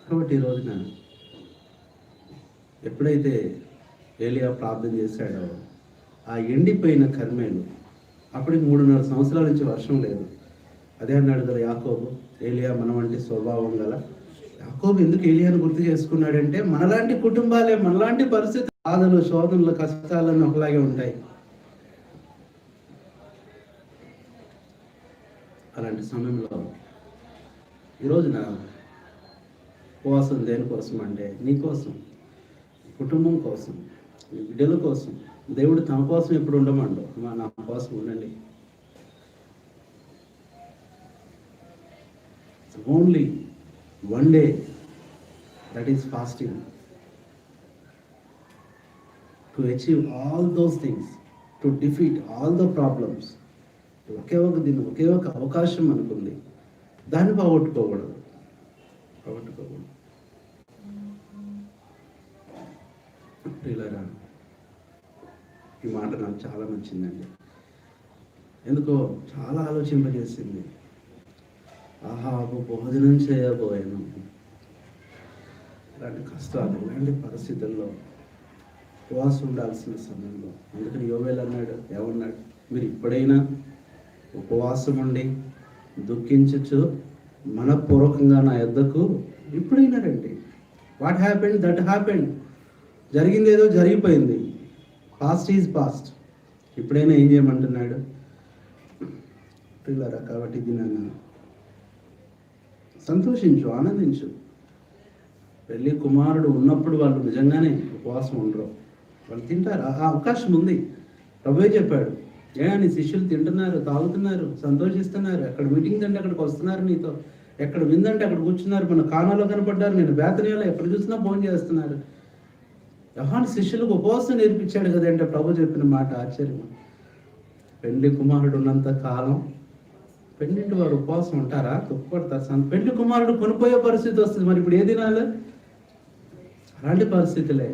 Speaker 1: కాబట్టి ఈ రోజున ఎప్పుడైతే ఏలియా ప్రార్థన చేశాడో, ఆ ఎండిపోయిన కర్మేలు, అప్పటికి 3.5 సంవత్సరాల నుంచి వర్షం లేదు. అదే అన్నాడు కదా యాకోబు, ఏలియా మన వంటి స్వభావం గల. యాకోబు ఎందుకు ఏలియాను గుర్తు చేసుకున్నాడంటే, మనలాంటి కుటుంబాలే, మనలాంటి పరిస్థితి, బాధలు, శోధనలు, కష్టాలన్నీ ఒకలాగే ఉంటాయి. అలాంటి సమయంలో ఈ రోజున ఉపవాసం దేనికోసం అంటే, నీకోసం, కుటుంబం కోసం, బిడ్డల కోసం. దేవుడు తన కోసం ఎప్పుడు ఉండమండు, నా కోసం ఉండండి. Only one day, that is fasting, to achieve all those things, to defeat all the problems. ఒకే ఒక దినం, ఒకే ఒక అవకాశం మనకుంది, దాన్ని పోగొట్టుకోకూడదు. ఇలా ఈ మాట నాకు చాలా నచ్చిందండి. ఎందుకో చాలా ఆలోచింపజేసింది. ఆహాబు భోజనం చేయబోయాను. ఇలాంటి కష్టాలు, ఇలాంటి పరిస్థితుల్లో ఉపవాసం ఉండాల్సిన సమయంలో, అందుకని యోవేలు అన్నాడు, ఏమన్నాడు? మీరు ఇప్పుడైనా ఉపవాసం ఉండి దుఃఖించచ్చు మనపూర్వకంగా నా యొద్దకు ఇప్పుడైనా రండి. What happened that happened. జరిగింది ఏదో జరిగిపోయింది. Past is past. ఇప్పుడైనా ఏం చేయమంటున్నాడు పిల్లరా? కాబట్టి ఇది నన్ను సంతోషించు, ఆనందించు. పెళ్ళి కుమారుడు ఉన్నప్పుడు వాళ్ళు నిజంగానే ఉపవాసం ఉండరు, వాళ్ళు తింటారు. ఆ అవకాశం ఉంది. ప్రభువే చెప్పాడు, నీ శిష్యులు తింటున్నారు, తాగుతున్నారు, సంతోషిస్తున్నారు. ఎక్కడ మీటింగ్ అంటే అక్కడికి వస్తున్నారు నీతో, ఎక్కడ విందంటే అక్కడ కూర్చున్నారు. మన కానాలో కనపడ్డారు, నేను బేతనీయాలో ఎక్కడ చూసినా ఫోన్ చేస్తున్నారు. యోహాను శిష్యులకు ఉపవాసం నేర్పించాడు కదంటే ప్రభు చెప్పిన మాట ఆశ్చర్యం. పెండ్లి కుమారుడు ఉన్నంత కాలం పెండింటి వారు ఉపవాసం ఉంటారా? తొక్కుపడతారు. పెండ్లి కుమారుడు కొనిపోయే పరిస్థితి వస్తుంది. మరి ఇప్పుడు ఏ దినాలు? అలాంటి పరిస్థితులే.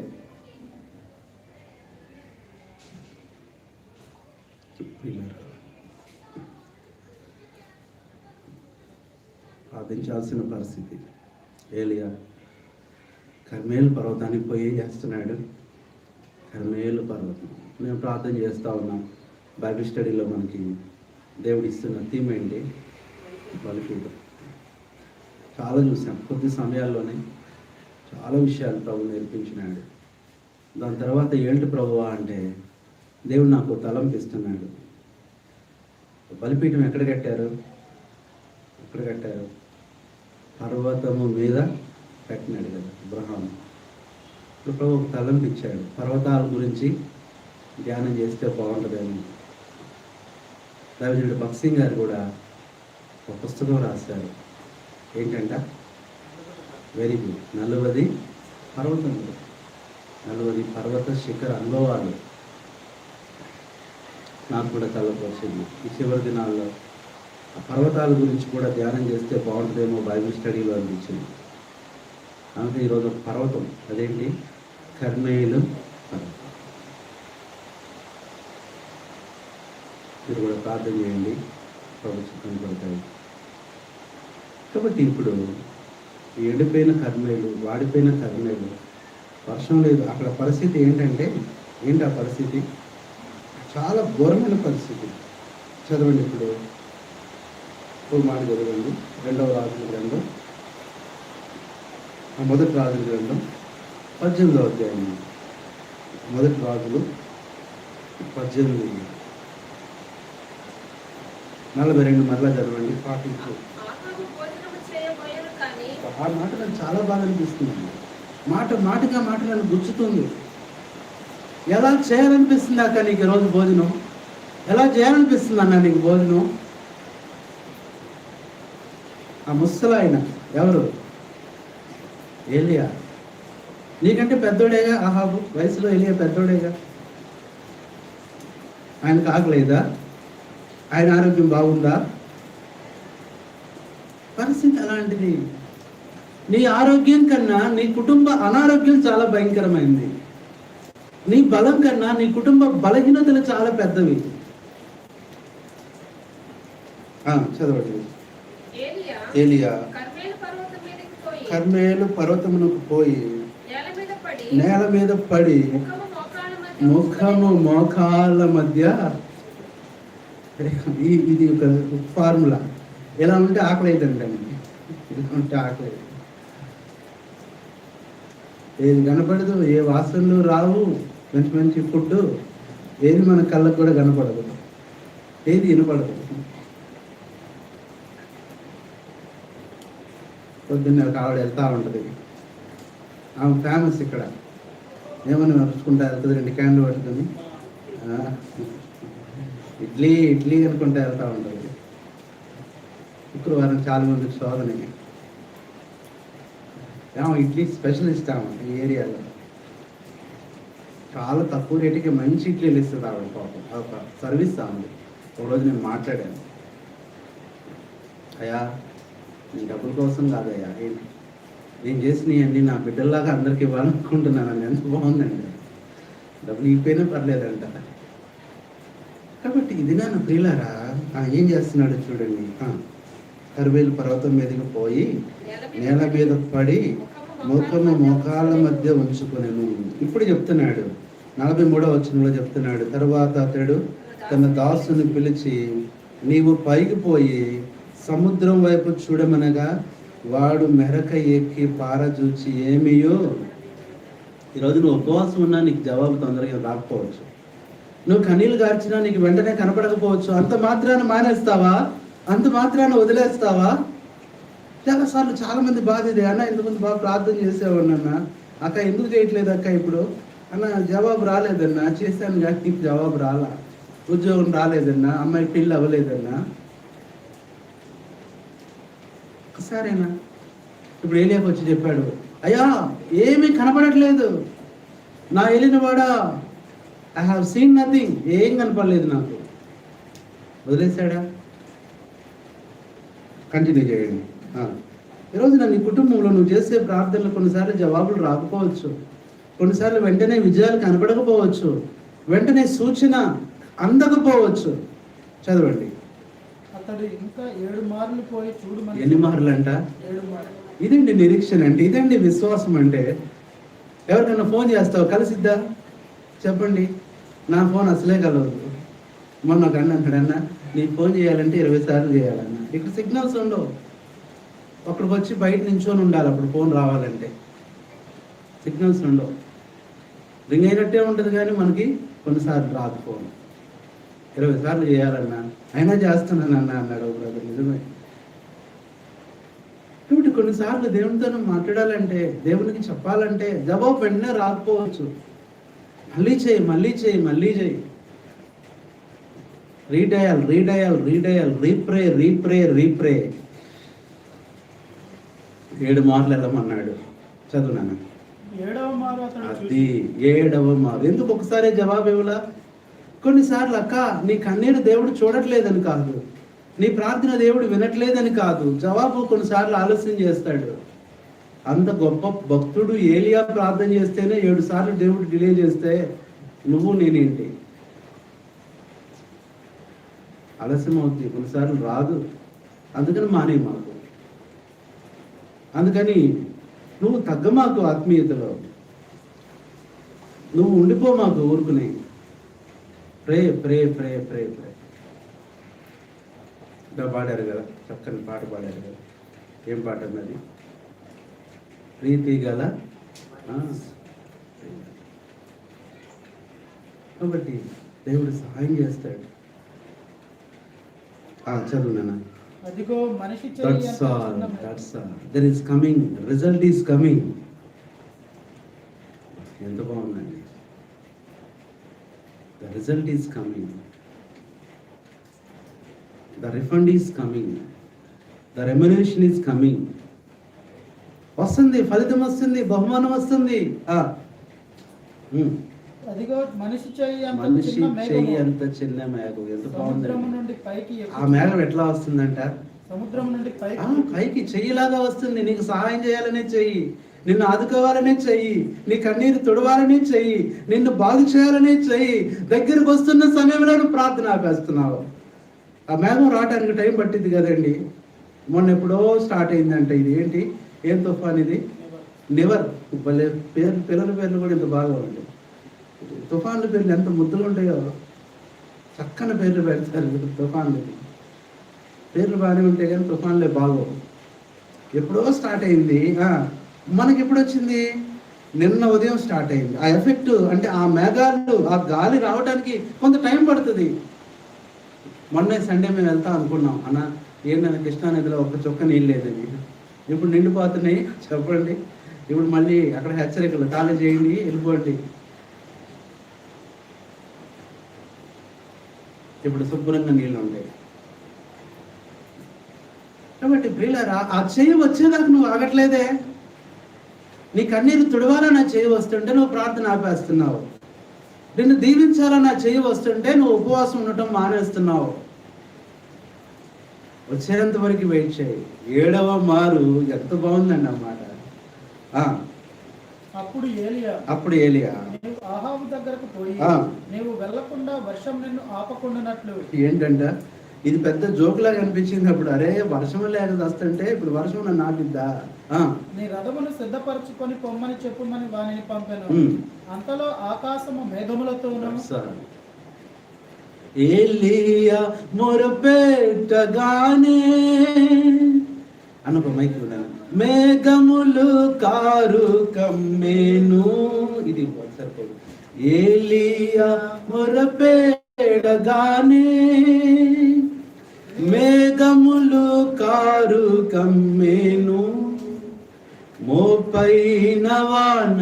Speaker 1: ప్రార్థించాల్సిన పరిస్థితి. ఏలియా కర్మేలు పర్వతానికి పోయి ఏం చేస్తున్నాడు? కర్మేలు పర్వతం. మేము ప్రార్థన చేస్తూ ఉన్నాం. బైబిల్ స్టడీలో మనకి దేవుడు ఇస్తున్న థీమ్ ఏంటి? బలిపీఠం. చాలా చూసాం. కొద్ది సమయాల్లోనే చాలా విషయాలు ప్రభు నేర్పించినాడు. దాని తర్వాత ఏంటి ప్రభువా అంటే, దేవుడు నాకు తలంపు ఇస్తున్నాడు. బలిపీఠం ఎక్కడ కట్టారు? పర్వతము మీద కట్టినాడు కదా అబ్రహాము. ఇప్పుడు ప్రభు ఒక తలంపు ఇచ్చాడు. పర్వతాల గురించి ధ్యానం చేస్తే బాగుంటుందేమో. దైవజనుడు భక్త్ సింగ్ గారు కూడా ఒక పుస్తకం రాశారు. ఏంటంట? Very good. 40 పర్వతములు, 40 పర్వత శిఖర అనుభవాలు. నాకు కూడా తలపు వచ్చింది. ఈ చివరి దినాల్లో ఆ పర్వతాల గురించి కూడా ధ్యానం చేస్తే బాగుంటుందేమో బైబిల్ స్టడీలో అనిపించింది. అందుకే ఈరోజు ఒక పర్వతం, అదేంటి? కర్మేలు పర్వతం. మీరు కూడా ప్రార్థన చేయండి, ప్రభుత్వం కనపడతాయి. కాబట్టి ఇప్పుడు ఎండిపోయిన కర్మేలు, వాడిపోయిన కర్మేలు, వర్షం లేదు. అక్కడ పరిస్థితి ఏంటంటే, ఏంటి ఆ పరిస్థితి? చాలా ఘోరమైన పరిస్థితి. చదవండి ఇప్పుడు ఒక మాట చదవండి. 2వ రాజుల గ్రంథం, మొదటి రాజుల గ్రంథం 18వ అధ్యాయం. మొదటి రాజులు 18:42 మరలా చదవండి. 42. ఆ మాట నాకు చాలా బాగా అనిపిస్తుంది. మాటగా నన్ను గుచ్చుతుంది. ఎలా చేయాలనిపిస్తుంది అక్క నీకు ఈరోజు భోజనం? ఎలా చేయాలనిపిస్తుంది అన్న నీకు భోజనం? ఆ ముసలాయన ఎవరు? ఏలియా. నీకంటే పెద్దోడేగా అహాబు, వయసులో ఏలియా పెద్దోడేగా. ఆయనకు ఆకలేదా? ఆయన ఆరోగ్యం బాగుందా? పరిస్థితి అలాంటిది. నీ ఆరోగ్యం కన్నా నీ కుటుంబ అనారోగ్యం చాలా భయంకరమైంది. నీ బలం కన్నా నీ కుటుంబ బలహీనతలు చాలా పెద్దవి. చదవండి. ఏలియా కర్మేలు పర్వతమునకు పోయి నేల మీద పడి ముఖము మోకాళ్ళ మధ్య. ఇది ఒక ఫార్ములా. ఎలా ఉంటే ఆకలి అయిందండి. ఇలా ఉంటే ఆకలి. ఏది కనపడదు, ఏ వాసనలు రావు, మంచి ఫుడ్ ఏది మన కళ్ళకు కూడా కనపడదు, ఏది వినపడదు. పొద్దున్న ఒక ఆవిడ వెళ్తూ ఉంటుంది. ఆమె ఫేమస్ ఇక్కడ. ఏమని నడుచుకుంటా వెళ్తుంది, 2 క్యాన్లు పట్టుకొని ఇడ్లీ అనుకుంటా వెళ్తూ ఉంటుంది. శుక్రవారం చాలా మందికి శోధనకి. ఇడ్లీ స్పెషలిస్ట్ ఆమె ఈ ఏరియాలో. చాలా తక్కువ రేటుకి మంచి ఇడ్లీలు ఇస్తుంది ఆవిడ. పాపం ఒక సర్వీస్ ఆమె. ఒకరోజు నేను మాట్లాడాను. అయ్యా, నేను డబ్బుల కోసం కాదయ్యా, ఏంటి నేను చేసినవన్నీ నా బిడ్డల్లాగా అందరికి ఇవ్వాలనుకుంటున్నాను. ఎంత బాగుందండి. డబ్బులు ఇవ్వకపోయినా పర్లేదంట. కాబట్టి ఇది నా ప్రియులారా ఏం చేస్తున్నాడు చూడండి. కర్మేలు పర్వతం మీదకి పోయి నేల మీద పడి ముఖము మోకాళ్ళ మధ్య ఉంచుకునేను. ఇప్పుడు చెప్తున్నాడు 43వ వచనంలో చెప్తున్నాడు. తర్వాత అతడు తన దాసుని పిలిచి, నీవు పైకి పోయి సముద్రం వైపు చూడమనగా వాడు మెరక ఎక్కి పారజూచి ఏమియో. ఈరోజు నువ్వు ఉపవాసం ఉన్నా నీకు జవాబు తొందరగా రాకపోవచ్చు. నువ్వు కన్నీళ్ళు గార్చినా నీకు వెంటనే కనపడకపోవచ్చు. అంత మాత్రాన మానేస్తావా? అంత మాత్రాన వదిలేస్తావా? చాలాసార్లు చాలా మంది బాధ ఇది. అన్న ఇంతకుముందు బాగా ప్రార్థన చేసేవాడిని అన్న, అక్క ఎందుకు చేయట్లేదు అక్క ఇప్పుడు? అన్న జవాబు రాలేదన్నా, చేశాను కానీ నీకు జవాబు రాలా. ఉద్యోగం రాలేదన్నా, అమ్మాయి పెళ్ళి అవ్వలేదన్నా. ఒకసారేనా? ఇప్పుడు ఏలియాకి వచ్చి చెప్పాడు, అయ్యా ఏమీ కనపడట్లేదు, నా వెళ్ళిన వాడా, ఐ హావ్ సీన్ నథింగ్, ఏం కనపడలేదు నాకు. వదిలేశాడా? కంటిన్యూ చేయండి. ఈరోజు నీ కుటుంబంలో నువ్వు చేసే ప్రార్థనలు కొన్నిసార్లు జవాబులు రాకపోవచ్చు, కొన్నిసార్లు వెంటనే విజయాలు కనపడకపోవచ్చు, వెంటనే సూచన అందకపోవచ్చు. చదవండి.
Speaker 4: అతడు ఇంకా 7 మార్లు పోయి చూడు.
Speaker 1: ఎన్ని మార్లు అంట?
Speaker 4: 7 మార్లు.
Speaker 1: ఇదండి నిరీక్షణ అంటే, ఇదండి విశ్వాసం అంటే. ఎవరికైనా ఫోన్ చేస్తావు, కలిసిద్దా? చెప్పండి. నా ఫోన్ అసలే కలవదు. మొన్న ఒక అన్న అంటాడు, అన్న నీ ఫోన్ చేయాలంటే 20 సార్లు చేయాలన్న. ఇక్కడ సిగ్నల్స్ ఉండవు. అక్కడికి వచ్చి బయట నించొని ఉండాలి అప్పుడు ఫోన్ రావాలంటే. సిగ్నల్స్ ఉండవు. రింగ్ అయినట్టే ఉంటుంది కానీ మనకి కొన్నిసార్లు రాదు ఫోన్. 20 సార్లు చేయాలన్నా, అయినా చేస్తున్నాను అన్నాడు బ్రదర్. నిజమే. కాబట్టి కొన్నిసార్లు దేవునితో మాట్లాడాలంటే, దేవునికి చెప్పాలంటే జవాబు వెంటనే రాకపోవచ్చు. మళ్ళీ చేయి, మళ్ళీ చేయి, మళ్ళీ చేయి. రీడయల్, రీప్రే. 7 మార్లు వెళ్ళమన్నాడు. చదువునాను.
Speaker 4: 7వ మారు అతడు
Speaker 1: అది 7వ మారు. ఎందుకు ఒకసారి జవాబు ఇవ్వలా? కొన్నిసార్లు అక్క నీ కన్నీరు దేవుడు చూడట్లేదని కాదు, నీ ప్రార్థన దేవుడు వినట్లేదని కాదు, జవాబు కొన్నిసార్లు ఆలస్యం చేస్తాడు. అంత గొప్ప భక్తుడు ఏలియా ప్రార్థన చేస్తేనే 7 సార్లు దేవుడు డిలే చేస్తే నువ్వు నేనేంటి? ఆలస్యం అవుతుంది, కొన్నిసార్లు రాదు. అందుకని మానే మాకు. అందుకని నువ్వు తగ్గమాకు ఆత్మీయతలో, నువ్వు ఉండిపో మాకు ఊరుకునే. ప్రే ప్రే ప్రే ప్రే ప్రే. పాడారు కదా, చక్కని పాట పాడారు కదా. ఏం పాట అన్నది? ప్రీతి గల. కాబట్టి దేవుడు సహాయం చేస్తాడు. చదువు నాన్న.
Speaker 4: అదిగో మనిషి
Speaker 1: That's all. There is coming. Result is coming. ఎంత బాగుందండి. The result is coming. The refund is coming. The remuneration is coming. వస్తుంది, ఫలితం వస్తుంది, బహుమానం వస్తుంది.
Speaker 4: అదిగో మనిషి చెయ్యి
Speaker 1: అంత చిన్న మేఘం. ఎంత బాగుంది.
Speaker 4: పైకి
Speaker 1: ఆ మేఘం ఎట్లా వస్తుందంట?
Speaker 4: సముద్రం నుండి
Speaker 1: పైకి చెయ్యిలాగా వస్తుంది. నీకు సహాయం చేయాలనే చెయ్యి, నిన్ను ఆదుకోవాలనే చెయ్యి, నీ కన్నీరు తుడవాలనే చెయ్యి, నిన్ను బాగు చేయాలనే చెయ్యి. దగ్గరకు వస్తున్న సమయంలో నువ్వు ప్రార్థన ఆపేస్తున్నావు. ఆ మేఘం రావడానికి టైం పట్టింది కదండి. మొన్న ఎప్పుడో స్టార్ట్ అయిందంట. ఇది ఏంటి, ఏం తుఫాన్ ఇది? నివర్. పిల్లల పేర్లు కూడా ఇంత బాగా ఉంటాయి. తుఫాన్ల పేర్లు ఎంత ముద్దులు ఉంటాయో, చక్కని పేర్లు పెడతారు తుఫాన్లకి. పేర్లు బాగానే ఉంటాయి కానీ తుఫాన్లే బాగో. ఎప్పుడో స్టార్ట్ అయింది. మనకి ఎప్పుడు వచ్చింది? నిన్న ఉదయం స్టార్ట్ అయింది. ఆ ఎఫెక్ట్ అంటే ఆ మేఘాలు, ఆ గాలి రావడానికి కొంత టైం పడుతుంది. మొన్న సండే మేము వెళ్తాం అనుకున్నాం. అన్న ఏంటన్నా కృష్ణానదిలో ఒక చొక్క నీళ్ళు లేదని, ఇప్పుడు నిండిపోతున్నాయి. చెప్పండి. ఇప్పుడు మళ్ళీ అక్కడ హెచ్చరికలు, ఖాళీ చేయండి, వెళ్ళిపోండి. ఇప్పుడు శుభ్రంగా నీళ్ళు ఉంటాయి. కాబట్టి ప్రియులారా, ఆ చెయ్యి వచ్చేదాకా నువ్వు ఆగట్లేదే. నీ కన్నీరు తుడవాలని నా చెయ్యి వస్తుంటే నువ్వు ప్రార్థన ఆపేస్తున్నావు. నిన్ను దీవించాలని నా చెయ్యి వస్తుంటే నువ్వు ఉపవాసం ఉండటం మానేస్తున్నావు. వచ్చేంత వరకు వెయిట్ చేయి. 7వ మారు ఎంత బాగుందండి అన్నమాట. అప్పుడు ఏలియా
Speaker 4: ఆహాబు దగ్గరకు పోయి, నీవు వెళ్ళకుండా వర్షం నిన్ను ఆపకుండానట్లు.
Speaker 1: ఏంటంట ఇది? పెద్ద జోకులాగా అనిపించింది అప్పుడు. అరే వర్షం లేక వస్తుంటే ఇప్పుడు వర్షం నన్ను ఆపిద్దా?
Speaker 4: నీ రథమును సిద్ధపరచుకొని పొమ్మని చెప్పుమని వానిని పంపాను. అంతలో ఆకాశము మేఘములతోను.
Speaker 1: ఏలియా మొరపెట్టగానే అనుకో మైక్ మేఘములు కారు కమ్మేను. ఇది సరిపోదు. ఏలియా మొరపెట్టగానే మేఘములు కారు కమ్మేను. మోపైన వాన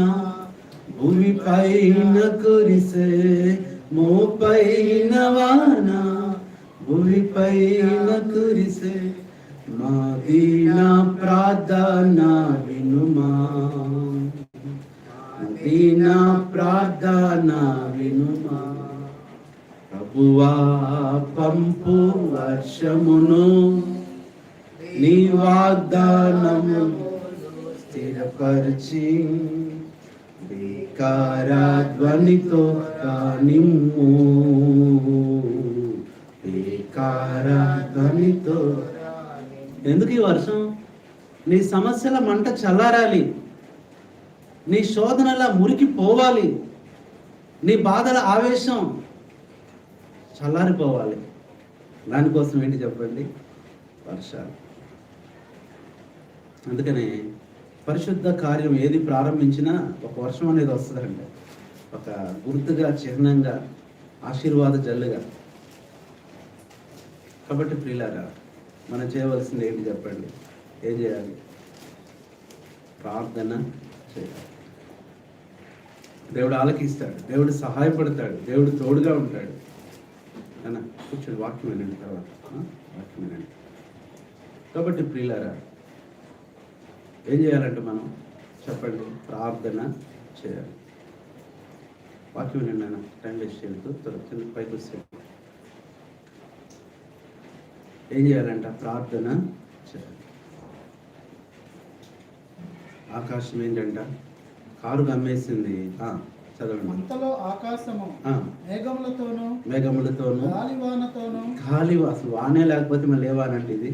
Speaker 1: భూమి పైన కురిసే, మోపైన వాన భూమి పైన కురిసే. మా దీన ప్రార్థన వినుమా, దీన ప్రార్థన వినుమా. ప్రభువా పంపు వర్షమును నీ వాగ్దానము స్థిరపరిచి బేకార ధ్వనితో నిమ్ము బేకార ధ్వనితో. ఎందుకు ఈ వర్షం? నీ సమస్యల మంట చల్లారాలి, నీ శోధనల మురికి పోవాలి, నీ బాధల ఆవేశం చల్లారిపోవాలి. దానికోసం ఏంటి చెప్పండి? వర్షాలు. అందుకనే పరిశుద్ధ కార్యం ఏది ప్రారంభించినా ఒక వర్షం అనేది వస్తుందండి, ఒక గుర్తుగా, చిహ్నంగా, ఆశీర్వాద జల్లుగా. కాబట్టి ప్రియులారా, మనం చేయవలసింది ఏంటి చెప్పండి? ఏం చేయాలి? ప్రార్థన చేయాలి. దేవుడు ఆలకిస్తాడు, దేవుడు సహాయపడతాడు, దేవుడు తోడుగా ఉంటాడు. అన్న కూర్చొని వాక్యం వినండి, తర్వాత వాక్యం వినండి. కాబట్టి ప్రియులారా, ఏం చేయాలంటే మనం చెప్పండి? ప్రార్థన చేయాలి. వాక్యం వినండి అన్న, టైం వేస్ట్ చేయొద్దు, కింద పైకి వస్తే. ఏం చేయాలంట? ప్రార్థన చేయాలి. ఆకాశం ఏంటంట? కారు గమ్మేసింది. చదవండి.
Speaker 4: అంతలో ఆకాశము మేఘములతోను గాలి అసలు వానే లేకపోతే మళ్ళీ ఏ వాన అంటే ఇది?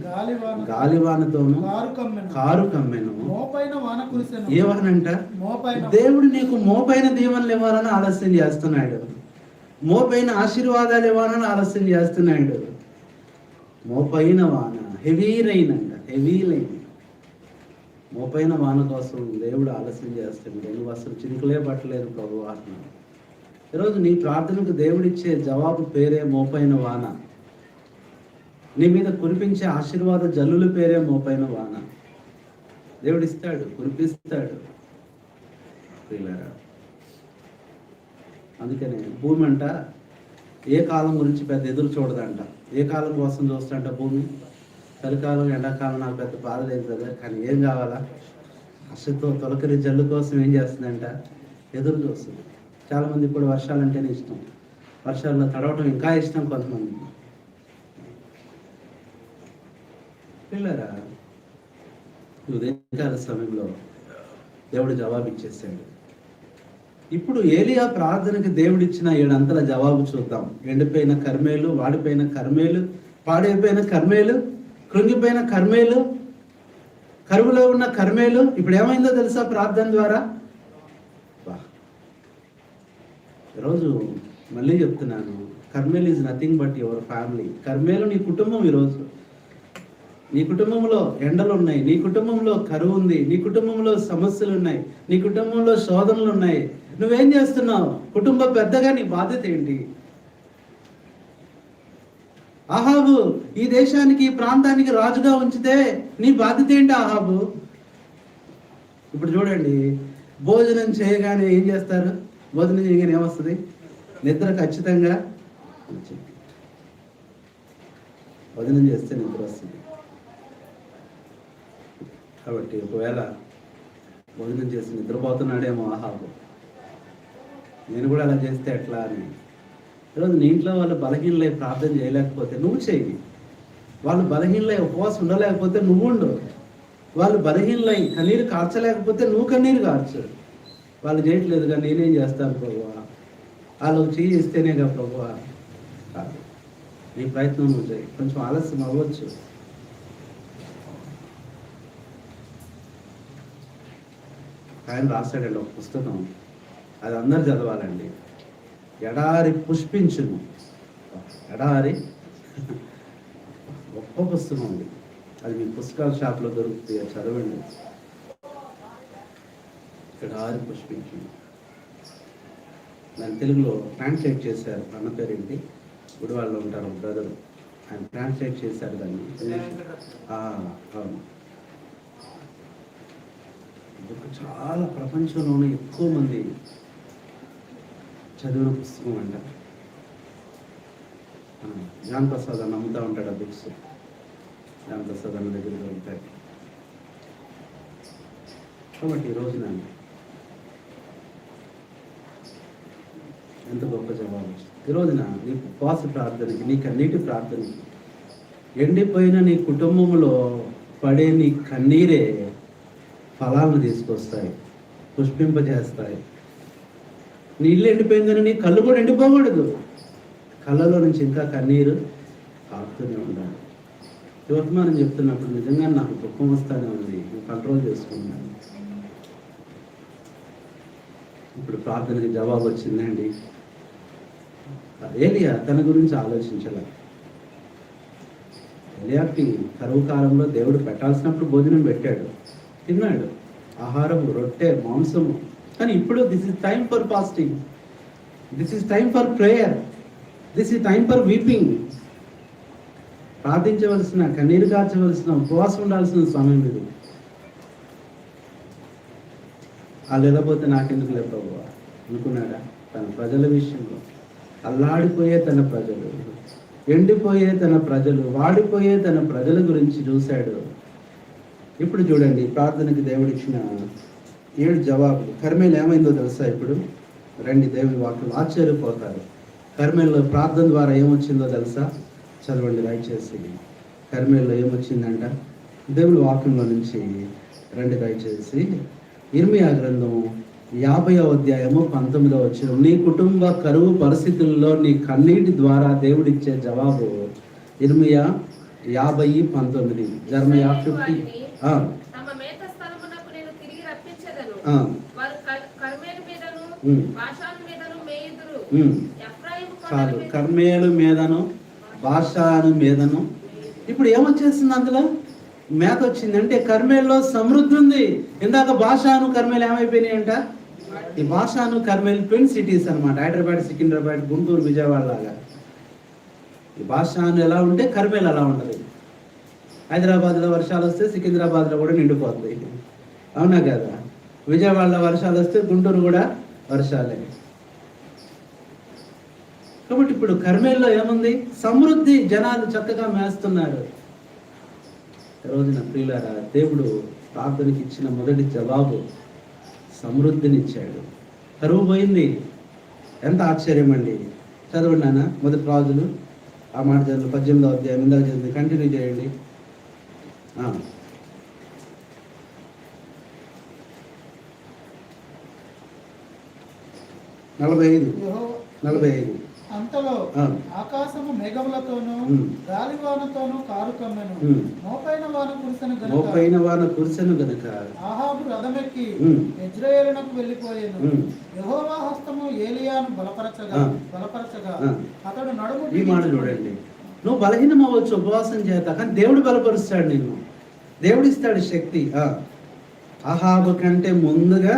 Speaker 4: గాలివానతోను కారు కమ్మెను. ఏ వాన అంట? దేవుడు నీకు మోపైన దీవెనలు ఇవ్వాలని ఆలస్యం చేస్తున్నాడు, మోపైన ఆశీర్వాదాలు ఇవ్వాలని ఆలస్యం చేస్తున్నాడు. మోపైన వాన, హెవీ రైన్ అంట, హెవీ రైన్. మోపైన వాన కోసం దేవుడు ఆలస్యం చేస్తున్నాడు. నువ్వు అసలు చినుకులే పట్టలేదు ప్రభు అంటున్నాడు. ఈరోజు నీ ప్రార్థనకు దేవుడిచ్చే జవాబు పేరే మోపైన వాన. నీ మీద కురిపించే ఆశీర్వాద జల్లుల పేరే మోపైన వాన. దేవుడు ఇస్తాడు, కురిపిస్తాడు. అందుకనే భూమి అంట ఏ కాలం గురించి పెద్ద ఎదురు చూడదంట. ఏ కాలం కోసం చూస్తుంట భూమి? చలికాలం, ఎండాకాలం నాకు పెద్ద బాధ లేదు కదా, కానీ ఏం కావాలా? ఆశతో తొలకరి జల్లు కోసం ఏం చేస్తుందంట? ఎదురు చూస్తుంది. చాలామంది ఇప్పుడు వర్షాలంటేనే ఇష్టం, వర్షాల్లో తడవటం ఇంకా ఇష్టం కొంతమంది. పిల్లరా, ఉదయకాల సమయంలో దేవుడు జవాబు ఇచ్చేసాడు. ఇప్పుడు ఏలియా ప్రార్థనకి దేవుడిచ్చిన 7 అంతల జవాబు చూద్దాం. ఎండిపోయిన కర్మేలు, వాడిపోయిన కర్మేలు, పాడైపోయిన కర్మేలు, కృంగిపోయిన కర్మేలు, కరువులో ఉన్న కర్మేలు ఇప్పుడు ఏమైందో తెలుసా? ప్రార్థన ద్వారా. ఈరోజు మళ్ళీ చెప్తున్నాను, Carmel is nothing but your family. Carmel నీ కుటుంబం. ఈరోజు నీ కుటుంబంలో ఎండలు ఉన్నాయి, నీ కుటుంబంలో కరువు ఉంది, నీ కుటుంబంలో సమస్యలు ఉన్నాయి, నీ కుటుంబంలో శోధనలు ఉన్నాయి. నువ్వేం చేస్తున్నావు? కుటుంబ పెద్దగా నీ బాధ్యత ఏంటి? అహాబు ఈ దేశానికి, ఈ ప్రాంతానికి రాజుగా ఉంచితే నీ బాధ్యత ఏంటి అహాబు? ఇప్పుడు చూడండి, భోజనం చేయగానే ఏం చేస్తారు? భోజనం చేయగానే ఏమొస్తుంది? నిద్ర ఖచ్చితంగా. భోజనం చేస్తే నిద్ర వస్తుంది. కాబట్టి ఒకవేళ భోజనం చేసి నిద్రపోతున్నాడేమో అహాబు, నేను కూడా అలా చేస్తే ఎట్లా అని. ఈరోజు నీ ఇంట్లో వాళ్ళు బలహీనలై ప్రార్థన చేయలేకపోతే నువ్వు చేయి. వాళ్ళు బలహీనలై ఉపవాసం ఉండలేకపోతే నువ్వు ఉండు. వాళ్ళు బలహీనలై కన్నీరు కార్చలేకపోతే నువ్వు కన్నీరు కార్చు. వాళ్ళు చేయట్లేదుగా, నేనేం చేస్తాను ప్రభువా? వాళ్ళు చేయిస్తేనేగా ప్రభువా? కాదు, నీ ప్రయత్నం నువ్వు చేయి. కొంచెం ఆలస్యం అవ్వచ్చు. ఆయన రాశాడండి ఒక పుస్తకం, అది అందరు చదవాలండి. ఎడారి పుష్పించును. ఎడారి గొప్ప పుస్తకం ఉంది, అది మీ పుస్తకాల షాప్లో దొరుకుతుంది, చదవండి. ఎడారి పుష్పించును. దాని తెలుగులో ట్రాన్స్లేట్ చేశారు. అన్న పేరేంటి? గుడివాళ్ళలో ఉంటారు బ్రదర్, ఆయన ట్రాన్స్లేట్ చేశారు దాన్ని. అవును, చాలా ప్రపంచంలోనే ఎక్కువ మంది చదివిన పుస్తకం అంట. జాన్ ప్రసాద్ అన్న అమ్ముతూ ఉంటాడు ఆ బుక్స్. జాన్ ప్రసాద్ అన్న దగ్గర దొరుకుతాయి. కాబట్టి ఈరోజు నేను ఎంత గొప్ప జవాబు
Speaker 1: ఈ రోజున నీ ఉపవాస ప్రార్థనకి, నీ కన్నీటి ప్రార్థనకి, ఎండిపోయిన నీ కుటుంబంలో పడే నీ కన్నీరే ఫలాలను తీసుకొస్తాయి, పుష్పింపజేస్తాయి. నీ ఇల్లు ఎండిపోయిందని నీ కళ్ళు కూడా ఎండిపోకూడదు. కళ్ళలో నుంచి ఇంకా కన్నీరు కాపుతూనే ఉండాలి. యువతమానం చెప్తున్నప్పుడు నిజంగా నాకు దుఃఖం వస్తానే ఉంది, కంట్రోల్ చేసుకున్నాను. ఇప్పుడు ప్రార్థనకి జవాబు వచ్చిందండి. ఏలియా తన గురించి ఆలోచించాల. ఏలియాకి కరువు కాలంలో దేవుడు పెట్టాల్సినప్పుడు భోజనం పెట్టాడు, తిన్నాడు, ఆహారము, రొట్టె, మాంసము. కానీ ఇప్పుడు this is time for fasting, this is time for prayer, this is time for weeping. ప్రార్థించవలసిన, కన్నీరు కార్చవలసిన, ఉపవాసం ఉండాల్సిన సమయం ఇది. వాళ్ళు వెళ్ళబోతే నాకెందుకు లేకపో అనుకున్నాడా? తన ప్రజల విషయంలో అల్లాడిపోయే తన ప్రజలు, ఎండిపోయే తన ప్రజలు, వాడిపోయే తన ప్రజల గురించి చూశాడు. ఇప్పుడు చూడండి ప్రార్థనకి దేవుడిచ్చిన 7 జవాబులు. కర్మేలు ఏమైందో తెలుసా? ఇప్పుడు రండి, దేవుని వాక్యం ఆశ్చర్యపోతారు. కర్మేల్లో ప్రార్థన ద్వారా ఏమొచ్చిందో తెలుసా? చదవండి దయచేసి. కర్మేల్లో ఏమొచ్చిందంట? దేవుని వాక్యంలో నుంచి రండి దయచేసి. ఇర్మియా గ్రంథం 50వ అధ్యాయము 19వ వచనం. నీ కుటుంబ కరువు పరిస్థితుల్లో నీ కన్నీటి ద్వారా దేవుడిచ్చే జవాబు. ఇర్మియా 50:19. జర్మయా 50.
Speaker 3: తమ మేత స్థలమునకు నేను తిరిగి రప్పించెదను. వారు కర్మేలు మీదను బాషాను మీదను మేయుదురు. ఎఫ్రాయిము
Speaker 1: చాలు, కర్మేలు మీదను బాషాను మీదను. ఇప్పుడు ఏమొచ్చేసింది? అందులో మేత వచ్చింది. అంటే కర్మేల్లో సమృద్ధి ఉంది. ఇందాక బాషాను కర్మేలు ఏమైపోయినాయి అంట? ఈ బాషాను కర్మేలు ట్విన్ సిటీస్ అనమాట. హైదరాబాద్, సికింద్రాబాద్, గుంటూరు, విజయవాడ లాగా. ఈ బాషాను ఎలా ఉంటే కర్మేలు అలా ఉంటుంది. హైదరాబాద్లో వర్షాలు వస్తే సికింద్రాబాద్లో కూడా నిండిపోతుంది, అవునా కదా? విజయవాడలో వర్షాలు వస్తే గుంటూరు కూడా వర్షాలే. కాబట్టి ఇప్పుడు కర్మేల్లో ఏముంది? సమృద్ధి. జనాలు చక్కగా మేస్తున్నారు. రోజున ప్రియులారా, దేవుడు ప్రార్థనకి ఇచ్చిన మొదటి జవాబు సమృద్ధినిచ్చాడు. కరువు పోయింది. ఎంత ఆశ్చర్యం అండి. చదవండి నాన్న, మొదటి రాజులు ఆ మాట చదువు 18వ అధ్యాయం. ఇందాక చదివి కంటిన్యూ చేయండి. 45.
Speaker 2: అంతలో ఆకాశము మేఘములతోనూ గాలివానతోనూ కారు కమ్మెను. మోపైన వాన కురిసెను గనుక ఆహాబు రథమెక్కి యెజ్రెయేలునకు వెళ్ళిపోయాను. యెహోవా హస్తము ఏలియాను బలపరచగా అతడు నడుము.
Speaker 1: ఈ మాట చూడండి. నువ్వు బలహీనం అవ్వచ్చు ఉపవాసం చేత, కానీ దేవుడు బలపరుస్తాడు నిన్ను. దేవుడు ఇస్తాడు శక్తి. ఆహాబు కంటే ముందుగా.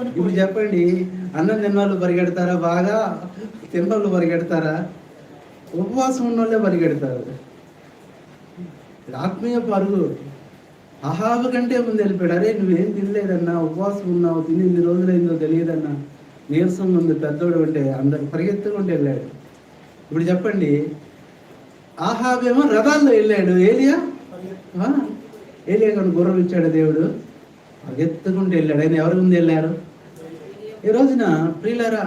Speaker 1: ఇప్పుడు చెప్పండి, అన్నం తిన్నోళ్ళు పరిగెడతారా? బాగా తిన్నోళ్ళు పరిగెడతారా? ఉపవాసం ఉన్నోళ్ళే పరిగెడతారు. ఆత్మీయ పరుగు. అహాబు కంటే ముందు వెళ్ళిపోయాడు. అరే నువ్వేం తినలేదన్నా, ఉపవాసం ఉన్నావు, తిని ఇన్ని రోజులైందో తెలియదన్నా, నీరసం ఉంది, పెద్దోడు ఉంటే అందరు పరిగెత్తుకుంటూ వెళ్ళాడు. ఇప్పుడు చెప్పండి, ఆహాబేమో రథాల్లో వెళ్ళాడు. ఏలియా కానీ గుర్రం ఇచ్చాడు దేవుడు, పరిగెత్తుకుంటూ వెళ్ళాడు. ఆయన ఎవరి ముందు వెళ్ళారు? ఈ రోజున ప్రియులారా,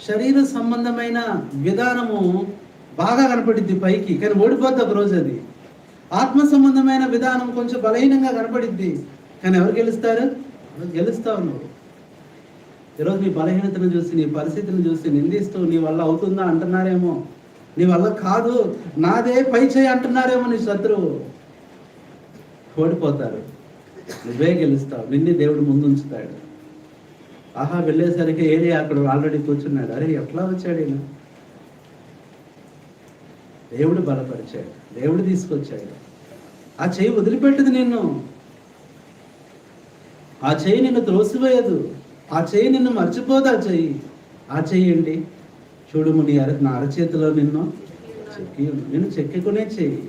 Speaker 1: శరీర సంబంధమైన విధానము బాగా కనపడిద్ది పైకి, కానీ ఓడిపోద్ది ఒక రోజు. అది ఆత్మ సంబంధమైన విధానం కొంచెం బలహీనంగా కనపడిద్ది, కానీ ఎవరు గెలుస్తారు? గెలుస్తావు నువ్వు. ఈరోజు నీ బలహీనతను చూసి, నీ పరిస్థితిని చూసి నిందిస్తూ నీ వల్ల అవుతుందా అంటున్నారేమో, నీ వల్ల కాదు నాదే పై చేయి అంటున్నారేమో నీ శత్రువు. ఓడిపోతారు. నువ్వే గెలుస్తావు. నిన్నే దేవుడు ముందు ఉంచుతాడు. ఆహా వెళ్ళేసరికి ఏలి అక్కడ ఆల్రెడీ కూర్చున్నాడు. అరే ఎట్లా వచ్చాడు ఈయన? దేవుడు బలపరిచాడు, దేవుడు తీసుకొచ్చాడు. ఆ చెయ్యి వదిలిపెట్టదు నిన్ను, ఆ చెయ్యి నిన్ను త్రోసిపోయేదు, ఆ చెయ్యి నిన్ను మర్చిపోదు. ఆ చెయ్యి ఏంటి? చూడుము, నా అరచేతిలో నిన్ను చెక్కుకునే చెయ్యి,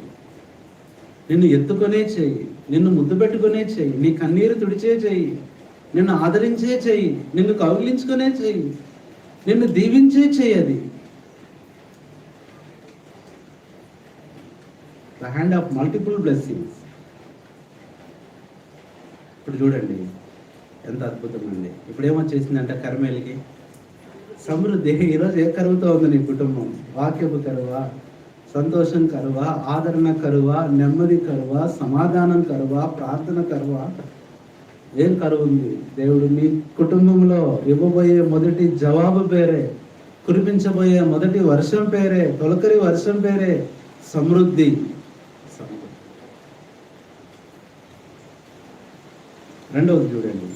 Speaker 1: నిన్ను ఎత్తుకునే చెయ్యి, నిన్ను ముద్దు పెట్టుకునే చెయ్యి, నీ కన్నీరు తుడిచే చెయ్యి, నిన్ను ఆదరించే చెయ్యి, నిన్ను కౌగిలించుకునే చెయ్యి, నిన్ను దీవించే చెయ్యి. అది the hand of multiple blessings. ఇప్పుడు చూడండి ఎంత అద్భుతం అండి. ఇప్పుడు ఏమొచ్చేసిందంటే కర్మేలికి సమృద్ధి. ఈరోజు ఏ కరువుతో ఉంది నీ కుటుంబం? వాక్యపు కరువా, సంతోషం కరువా, ఆదరణ కరువా, నెమ్మది కరువా, సమాధానం కరువా, ప్రార్థన కరువా? ఏం కరువు ఉంది? దేవుడు మీ కుటుంబంలో ఇవ్వబోయే మొదటి జవాబు పేరే, కురిపించబోయే మొదటి వర్షం పేరే, తొలకరి వర్షం పేరే సమృద్ధి. రెండవది చూడండి,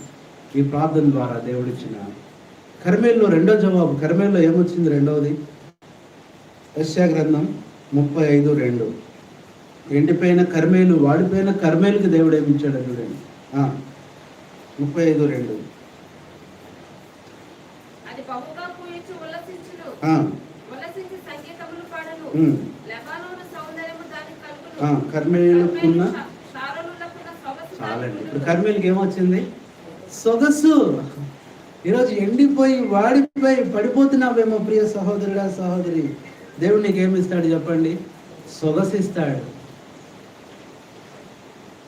Speaker 1: ఈ ప్రార్థన ద్వారా దేవుడిచ్చిన కర్మేల్లో రెండో జవాబు. కర్మేల్లో ఏమొచ్చింది? రెండవది యెషయా గ్రంథం 35:2. ఎండిపోయిన కర్మేలు, వాడిపోయిన కర్మేలుకి దేవుడు ఏమిచ్చాడు చూడండి. 35:2.
Speaker 3: అది బహుగా పూయించి ఉల్లసించును, ఉల్లసించి సంగీతములు పాడును, లెబానోను సౌందర్యము దానికి కలుగును.
Speaker 1: కర్మేలుకున్న
Speaker 3: షారోనులకున్న సొగసు
Speaker 1: చాలండి.
Speaker 3: దానికి
Speaker 1: ఇప్పుడు కర్మేలుకి ఏమొచ్చింది? సొగసు. ఈరోజు ఎండిపోయి వాడిపోయి పడిపోతున్నావేమో ప్రియ సహోదరుడా, సహోదరి, దేవుడు నీకు ఏమిస్తాడు చెప్పండి? సొగసు ఇస్తాడు.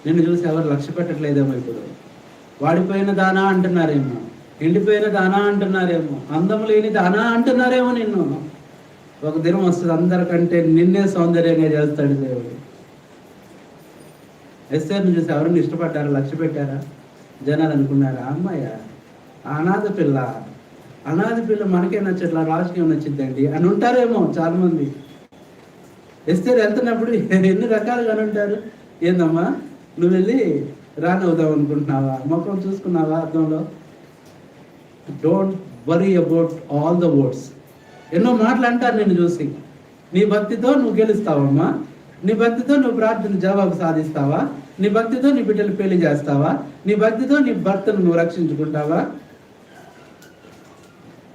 Speaker 1: నిన్ను చూసి ఎవరు లక్ష్య పెట్టట్లేదేమో. ఇప్పుడు వాడిపోయిన దానా అంటున్నారేమో, ఎండిపోయిన దానా అంటున్నారేమో, అందము లేని దానా అంటున్నారేమో నిన్ను. ఒక దినం వస్తుంది అందరికంటే నిన్నే సౌందర్యంగా చేస్తాడు దేవుడు. ఎస్తేర్ని చూసి ఎవరిని ఇష్టపడ్డారా, లక్ష్య పెట్టారా? జనాలు అనుకున్నారా, అమ్మాయ అనాథ పిల్ల, అనాథ పిల్ల మనకే నచ్చట్లా, రాజకీయం నచ్చిద్దండి అని ఉంటారేమో చాలా మంది. ఎస్తేర్ వెళ్తున్నప్పుడు ఎన్ని రకాలుగా అని ఉంటారు. ఏందమ్మా నువ్వు వెళ్ళి రానవుదాం అనుకుంటున్నావా? ముఖం చూసుకున్నావా అర్థంలో? Don't worry about all the words. ఎన్నో మాటలు అంటారు నిన్ను చూసి. నీ భక్తితో నువ్వు గెలుస్తావమ్మా, నీ భక్తితో నువ్వు ప్రార్థన జవాబు సాధిస్తావా, నీ భక్తితో నీ బిడ్డలు పెళ్లి చేస్తావా, నీ భక్తితో నీ భర్తను నువ్వు రక్షించుకుంటావా?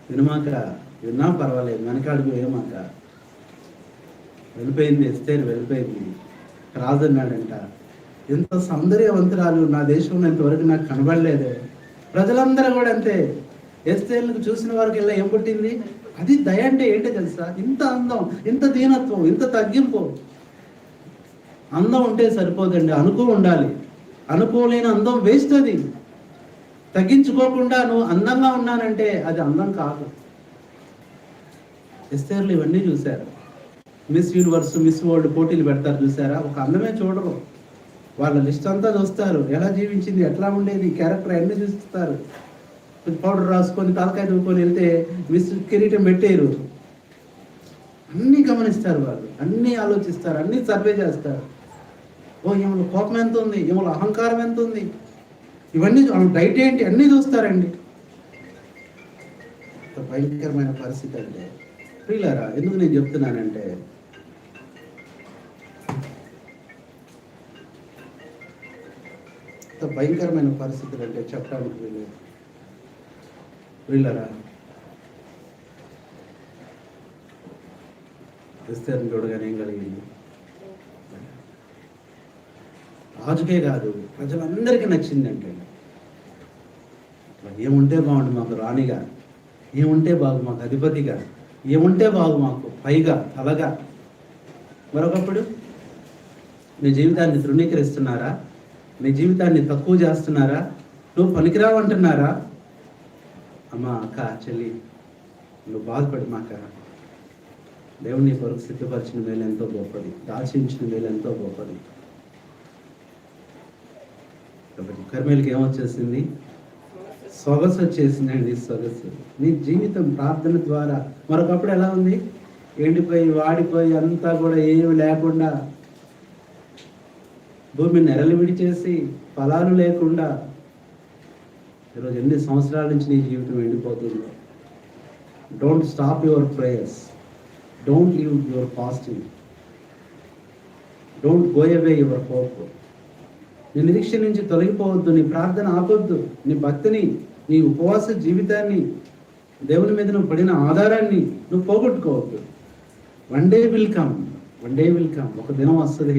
Speaker 1: వినమాక, విన్నా పర్వాలేదు, వెనకాడుకు వేయమాక. వెళ్ళిపోయింది ఎస్తేర్, వెళ్ళిపోయింది. రాజు అన్నాడంట, ఎంత సౌందర్యవంతురాలు నా దేశంలో ఇంతవరకు నాకు కనబడలేదే. ప్రజలందరూ కూడా అంతే. ఎస్తేర్లకు చూసిన వారికి ఇలా ఏం పుట్టింది? అది దయ అంటే ఏంటో తెలుసా? ఇంత అందం, ఇంత దీనత్వం, ఇంత తగ్గింపు. అందం ఉంటే సరిపోదండి, ఉండాలి. అనుకోలేని అందం వేస్ట్. అది తగ్గించుకోకుండా నువ్వు అందంగా ఉన్నానంటే అది అందం కాదు. ఎస్తేర్లు ఇవన్నీ చూశారు. మిస్ యూనివర్స్, మిస్ వరల్డ్ పోటీలు పెడతారు చూసారా? ఒక అందమే చూడరు, వాళ్ళ లిస్ట్ అంతా చూస్తారు. ఎలా జీవించింది, ఎట్లా ఉండేది, క్యారెక్టర్ అన్నీ చూస్తారు. పౌడర్ రాసుకొని తలకాయ దువ్వుకొని వెళ్తే మిస్ కిరీటం పెట్టేరు. అన్నీ గమనిస్తారు వాళ్ళు, అన్నీ ఆలోచిస్తారు, అన్నీ సర్వే చేస్తారు. ఓ ఏమో కోపం ఎంత ఉంది, ఏమో అహంకారం ఎంత ఉంది, ఇవన్నీ డైట్ ఏంటి, అన్నీ చూస్తారండి. భయంకరమైన పరిస్థితి అంటే ప్రియులారా, ఎందుకు నేను చెప్తున్నానంటే, భయంకరమైన పరిస్థితులు అంటే చెప్పడానికి వీలేదు. ప్రియులారా, ఎస్తేర్ని చూడగానే ఏం కలిగింది? రాజుకే కాదు ప్రజలందరికీ నచ్చిందంటే. ఏముంటే బాగుండు మాకు రాణిగా, ఏముంటే బాగు మాకు అధిపతిగా, ఏముంటే బాగు మాకు పైగా తలగా. మరొకప్పుడు నీ జీవితాన్ని తృణీకరిస్తున్నారా? నీ జీవితాన్ని తక్కువ చేస్తున్నారా? నువ్వు పనికిరావు అంటున్నారా? అమ్మా, అక్క, చెల్లి, నువ్వు బాధపడి మాక. దేవుని కొరకు సిద్ధపరిచిన మేలు ఎంతో గొప్పది, దాచించిన మేలు ఎంతో గొప్పది. కాబట్టి కర్మేలకి ఏమొచ్చేసింది? సొగసు వచ్చేసిందండి. సొగసు నీ జీవితం ప్రార్థన ద్వారా. మరొకప్పుడు ఎలా ఉంది? ఎండిపోయి వాడిపోయి అంతా కూడా ఏమి లేకుండా, భూమి నెరలు విడిచేసి ఫలాలు లేకుండా. ఈరోజు ఎన్ని సంవత్సరాల నుంచి నీ జీవితం ఎండిపోతుందో. Don't stop your prayers, don't leave your fasting, don't go away your hope. నీ నిరీక్ష నుంచి తొలగిపోవద్దు, నీ ప్రార్థన ఆపొద్దు, నీ భక్తిని, నీ ఉపవాస జీవితాన్ని, దేవుని మీద నువ్వు పడిన ఆధారాన్ని నువ్వు పోగొట్టుకోవద్దు. One day will come, one day will come. ఒక దినం వస్తుంది,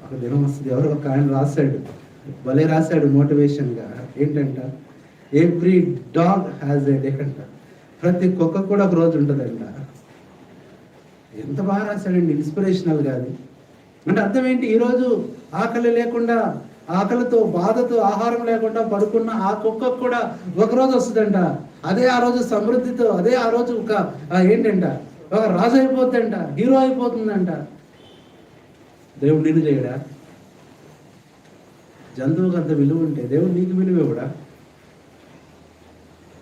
Speaker 1: ఒక దినం వస్తుంది. ఎవరో ఒక ఆయన రాశాడు, భలే రాశాడు మోటివేషన్గా. ఏంటంట? Every dog has a day అంట. ప్రతి కుక్క కూడా ఒక రోజు ఉంటుందంట. ఎంత బాగా రాశాడండి, ఇన్స్పిరేషనల్గా. అది అంటే అర్థం ఏంటి? ఈరోజు ఆకలి లేకుండా, ఆకలితో బాధతో ఆహారం లేకుండా పడుకున్న ఆ కుక్కకు కూడా ఒకరోజు వస్తుందంట. అదే ఆ రోజు సమృద్ధితో, అదే ఆ రోజు ఏంటంట, ఒక రాజు అయిపోతుందంట, హీరో అయిపోతుందంట. దేవుడు నిన్ను చేయడా? జంతువుకి అంత విలువ ఉంటే దేవుడు నీకు విలువ ఇవ్వడా?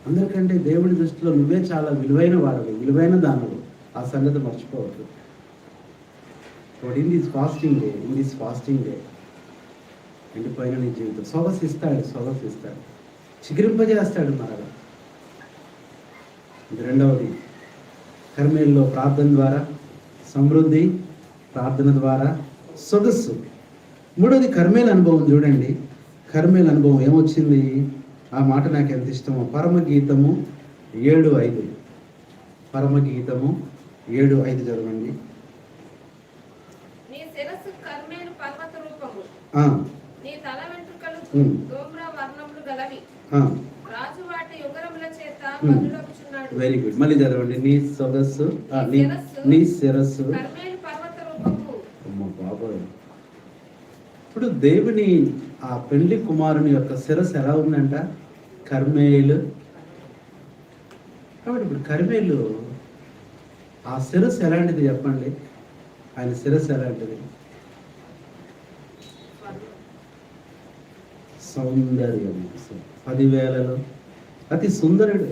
Speaker 1: అందరికంటే దేవుడి దృష్టిలో నువ్వే చాలా విలువైన వాడవు, విలువైన దానవు. ఆ సంగతి మర్చిపోవద్దు. ఇన్ దిస్ ఫాస్టింగ్ డే ఎండిపోయిన నీ జీవితం సొగసిస్తాడు, చిగురింపజేస్తాడు మరలా. ఇది రెండవది, కర్మేల్లో ప్రార్థన ద్వారా సమృద్ధి, ప్రార్థన ద్వారా సొగస్సు. మూడవది కర్మేల అనుభవం. చూడండి, కర్మేల అనుభవం ఏమొచ్చింది? ఆ మాట నాకు ఎంత ఇష్టమో. పరమగీతము 7:5. పరమగీతము 7:5 చదవండి.
Speaker 3: నీ శిరస్సు కర్మేలు పర్వత రూపము, నీ తల వెంట్రుకలు ధూమ్ర వర్ణములు గలవి, రాజు వాటి యుగరముల చేత కన్నులొచ్చున్నాడు.
Speaker 1: Very good. మళ్ళీ చదవండి. నీ సొగస్సు, నీ శిరస్సు
Speaker 3: కర్మేలు పర్వత రూపము.
Speaker 1: అమ్మ బాబోయ్. ఇప్పుడు దేవుని ఆ పెళ్లి కుమారుని యొక్క శిరస్సు ఎలా ఉందంట? కర్మేలు. కాబట్టి ఇప్పుడు కర్మేలు ఆ శిరస్సు ఎలాంటిది చెప్పండి? ఆయన శిరస్సు ఎలాంటిది? సౌందర్యం. 10,000లో అతి సుందరుడు,